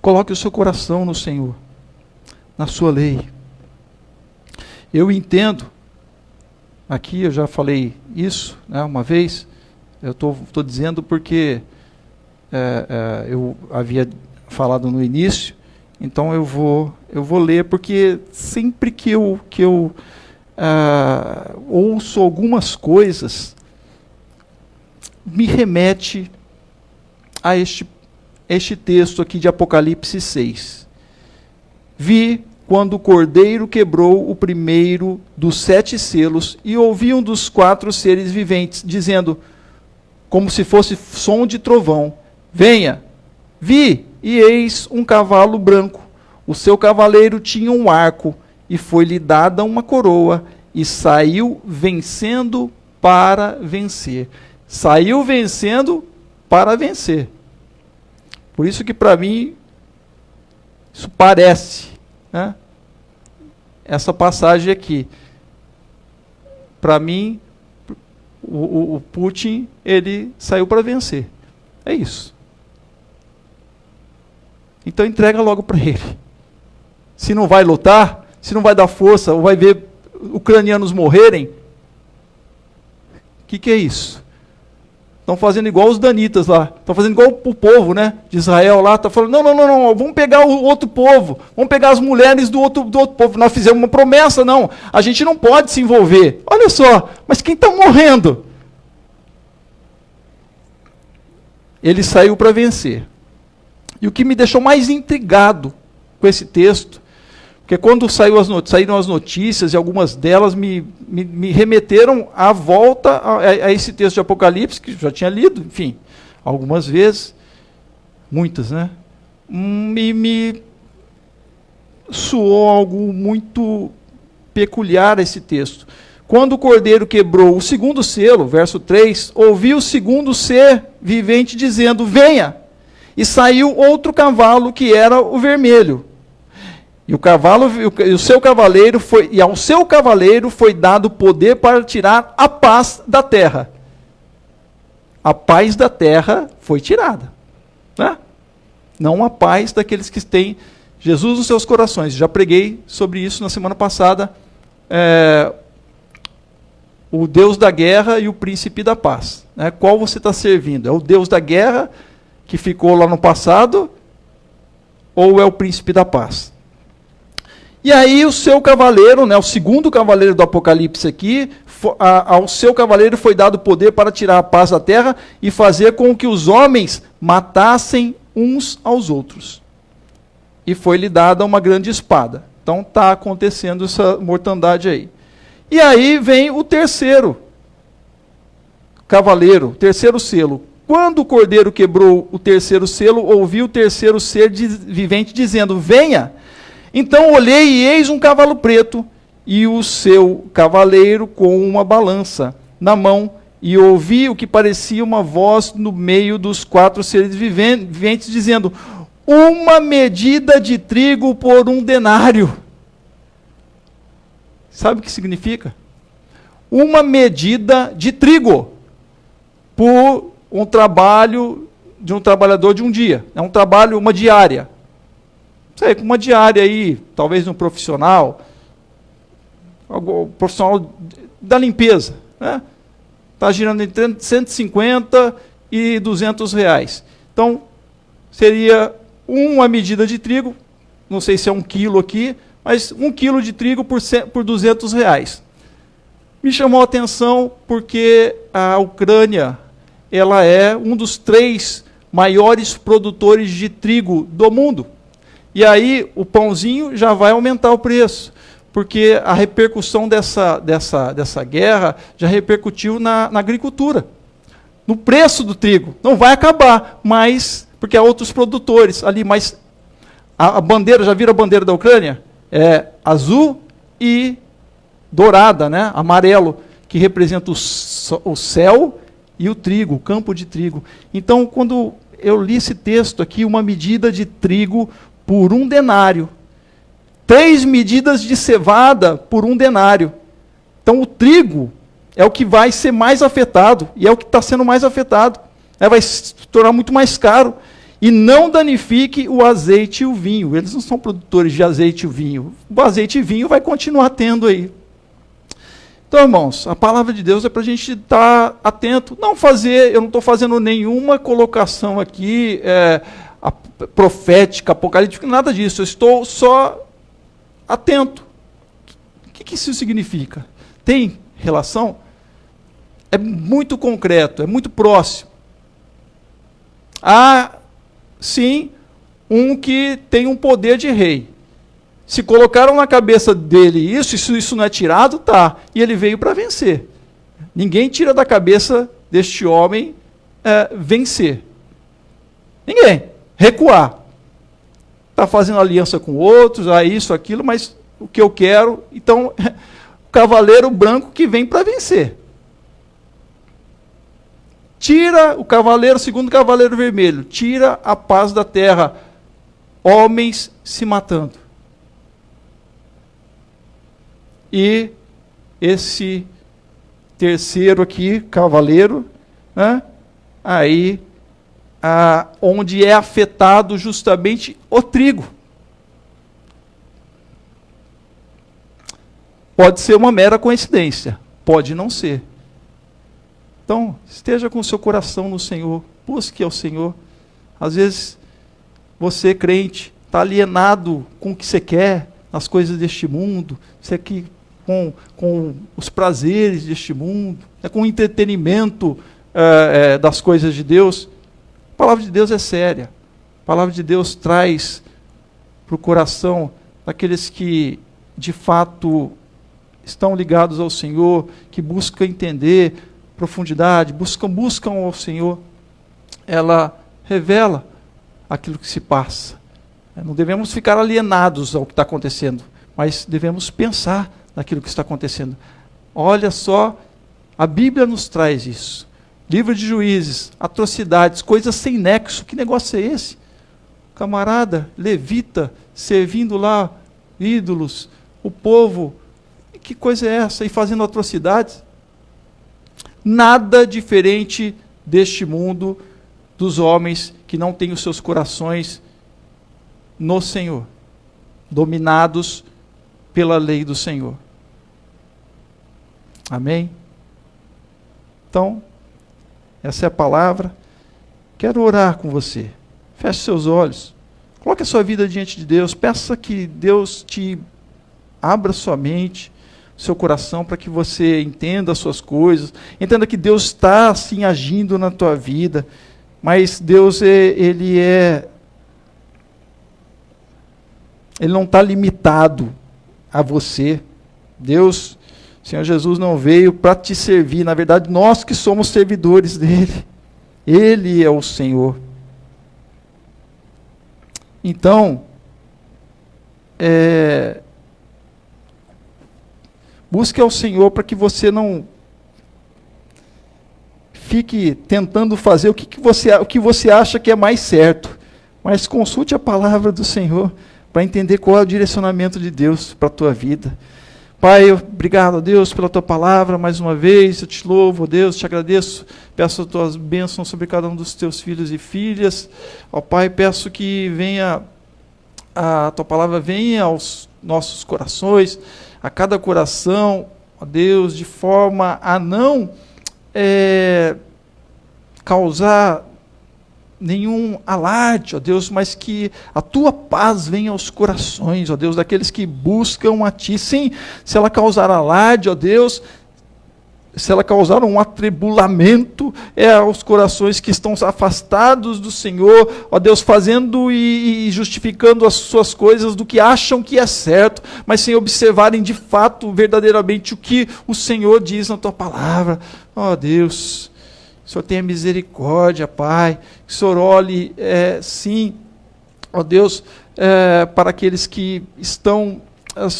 Coloque o seu coração no Senhor, na sua lei. Eu entendo. Aqui eu já falei isso, né, uma vez, eu estou dizendo porque eu havia falado no início, então eu vou ler, porque sempre que eu ouço algumas coisas, me remete a este texto aqui de Apocalipse 6. Vi quando o Cordeiro quebrou o primeiro dos 7 selos, e ouvi um dos 4 seres viventes, dizendo, como se fosse som de trovão, venha. Vi, e eis um cavalo branco. O seu cavaleiro tinha um arco, e foi-lhe dada uma coroa, e saiu vencendo para vencer. Saiu vencendo para vencer. Por isso que para mim, isso parece, né? Essa passagem aqui. Para mim, o Putin, ele saiu para vencer. É isso. Então entrega logo para ele. Se não vai lutar, se não vai dar força, ou vai ver ucranianos morrerem, o que é isso? Estão fazendo igual os danitas lá, estão fazendo igual o povo, né, de Israel lá, está falando, não, vamos pegar o outro povo, vamos pegar as mulheres do outro povo, nós fizemos uma promessa, não, a gente não pode se envolver. Olha só, mas quem está morrendo? Ele saiu para vencer. E o que me deixou mais intrigado com esse texto, porque quando saíram as notícias, e algumas delas me remeteram à volta a esse texto de Apocalipse, que eu já tinha lido, enfim, algumas vezes, muitas, né? Me soou algo muito peculiar a esse texto. Quando o Cordeiro quebrou o segundo selo, verso 3, ouvi o segundo ser vivente dizendo, venha! E saiu outro cavalo, que era o vermelho. E ao seu cavaleiro foi dado poder para tirar a paz da terra. A paz da terra foi tirada, né? Não a paz daqueles que têm Jesus nos seus corações. Já preguei sobre isso na semana passada. O Deus da guerra e o príncipe da paz, né? Qual você está servindo? É o Deus da guerra, que ficou lá no passado, ou é o príncipe da paz? E aí o seu cavaleiro, né, o segundo cavaleiro do Apocalipse aqui, ao seu cavaleiro foi dado poder para tirar a paz da terra e fazer com que os homens matassem uns aos outros. E foi-lhe dada uma grande espada. Então está acontecendo essa mortandade aí. E aí vem o terceiro cavaleiro, o terceiro selo. Quando o Cordeiro quebrou o terceiro selo, ouvi o terceiro ser vivente dizendo, venha! Então olhei e eis um cavalo preto, e o seu cavaleiro com uma balança na mão, e ouvi o que parecia uma voz no meio dos 4 seres viventes, dizendo, uma medida de trigo por 1 denário. Sabe o que significa? Uma medida de trigo por um trabalho de um trabalhador de um dia. É um trabalho, uma diária. Sei, uma diária aí, talvez um profissional da limpeza, né? Está girando entre 150 e 200 reais. Então, seria uma medida de trigo, não sei se é 1 quilo aqui, mas 1 quilo de trigo por 200 reais. Me chamou a atenção porque a Ucrânia, ela é um dos 3 maiores produtores de trigo do mundo. E aí o pãozinho já vai aumentar o preço, porque a repercussão dessa guerra já repercutiu na agricultura, no preço do trigo. Não vai acabar, mas porque há outros produtores ali, mas a bandeira, já viram a bandeira da Ucrânia? É azul e dourada, né? Amarelo, que representa o céu e o trigo, o campo de trigo. Então, quando eu li esse texto aqui, uma medida de trigo por 1 denário. 3 medidas de cevada por 1 denário. Então, o trigo é o que vai ser mais afetado, e é o que está sendo mais afetado. Vai se tornar muito mais caro. E não danifique o azeite e o vinho. Eles não são produtores de azeite e vinho. O azeite e vinho vai continuar tendo aí. Então, irmãos, a palavra de Deus é para a gente estar atento, não fazer, eu não estou fazendo nenhuma colocação aqui profética, apocalíptica, nada disso, eu estou só atento. O que isso significa? Tem relação? É muito concreto, é muito próximo. Há, sim, um que tem um poder de rei. Se colocaram na cabeça dele isso não é tirado, tá. E ele veio para vencer. Ninguém tira da cabeça deste homem vencer. Ninguém. Recuar. Está fazendo aliança com outros, isso, aquilo, mas o que eu quero... Então, o cavaleiro branco que vem para vencer. Tira o cavaleiro, segundo o cavaleiro vermelho, tira a paz da terra. Homens se matando. E esse terceiro aqui, cavaleiro, né, aí, onde é afetado justamente o trigo. Pode ser uma mera coincidência, pode não ser. Então, esteja com o seu coração no Senhor, busque ao Senhor. Às vezes, você, crente, está alienado com o que você quer, nas coisas deste mundo, você aqui com os prazeres deste mundo, com o entretenimento das coisas de Deus. A palavra de Deus é séria. A palavra de Deus traz para o coração daqueles que, de fato, estão ligados ao Senhor, que buscam entender profundidade, buscam ao Senhor. Ela revela aquilo que se passa. Não devemos ficar alienados ao que está acontecendo, mas devemos pensar naquilo que está acontecendo. Olha só, a Bíblia nos traz isso. Livro de Juízes, atrocidades, coisas sem nexo. Que negócio é esse? Camarada, levita, servindo lá ídolos, o povo. Que coisa é essa? E fazendo atrocidades? Nada diferente deste mundo, dos homens que não têm os seus corações no Senhor, dominados pela lei do Senhor. Amém? Então, essa é a palavra. Quero orar com você. Feche seus olhos. Coloque a sua vida diante de Deus. Peça que Deus te abra sua mente, seu coração, para que você entenda as suas coisas. Entenda que Deus está assim agindo na tua vida. Mas Deus, Ele não está limitado a você. Deus, Senhor Jesus não veio para te servir. Na verdade, nós que somos servidores dEle. Ele é o Senhor. Então, busque ao Senhor para que você não fique tentando fazer o que você acha que é mais certo. Mas consulte a palavra do Senhor para entender qual é o direcionamento de Deus para a tua vida. Pai, obrigado a Deus pela tua palavra, mais uma vez, eu te louvo, Deus, te agradeço, peço as tuas bênçãos sobre cada um dos teus filhos e filhas. Ó Pai, peço que a tua palavra venha aos nossos corações, a cada coração, ó Deus, de forma a não causar nenhum alarde, ó Deus, mas que a tua paz venha aos corações, ó Deus, daqueles que buscam a ti. Sim, se ela causar alarde, ó Deus, se ela causar um atribulamento aos corações que estão afastados do Senhor, ó Deus, fazendo e justificando as suas coisas do que acham que é certo, mas sem observarem de fato, verdadeiramente, o que o Senhor diz na tua palavra. Ó Deus, que o Senhor tenha misericórdia, Pai, que o Senhor olhe, sim, ó Deus, para aqueles que estão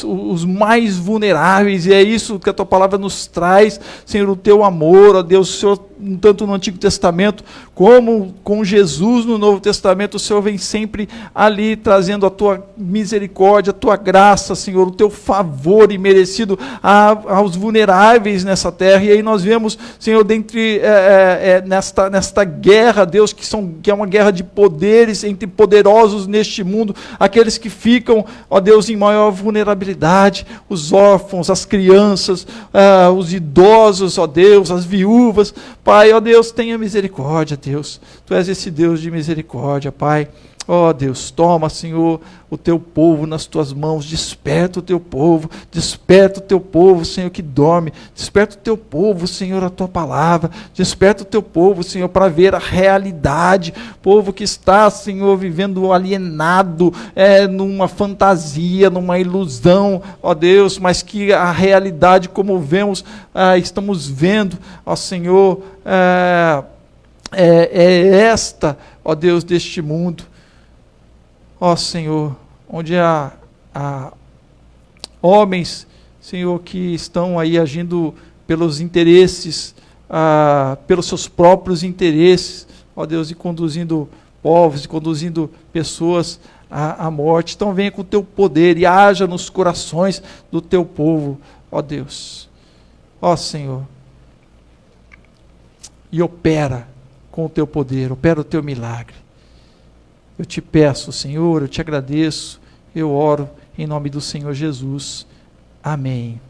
os mais vulneráveis, e é isso que a tua palavra nos traz, Senhor, o teu amor, ó Deus, o Senhor tanto no Antigo Testamento, como com Jesus no Novo Testamento, o Senhor vem sempre ali trazendo a tua misericórdia, a tua graça, Senhor, o teu favor imerecido aos vulneráveis nessa terra. E aí nós vemos, Senhor, nesta guerra, Deus, que é uma guerra de poderes entre poderosos neste mundo, aqueles que ficam, ó Deus, em maior vulnerabilidade, os órfãos, as crianças, os idosos, ó Deus, as viúvas. Pai, ó Deus, tenha misericórdia, Deus. Tu és esse Deus de misericórdia, Pai. Ó Deus, toma, Senhor, o teu povo nas tuas mãos, desperta o teu povo, Senhor, que dorme, desperta o teu povo, Senhor, a tua palavra, desperta o teu povo, Senhor, para ver a realidade, povo que está, Senhor, vivendo alienado, numa fantasia, numa ilusão, ó Deus, mas que a realidade, como vemos, estamos vendo, ó Senhor, esta, ó Deus, deste mundo. Ó Senhor, onde há homens, Senhor, que estão aí agindo pelos interesses, pelos seus próprios interesses, ó Deus, e conduzindo povos, e conduzindo pessoas à morte. Então venha com o teu poder e haja nos corações do teu povo, ó Deus. Ó Senhor, e opera com o teu poder, opera o teu milagre. Eu te peço, Senhor, eu te agradeço, eu oro em nome do Senhor Jesus. Amém.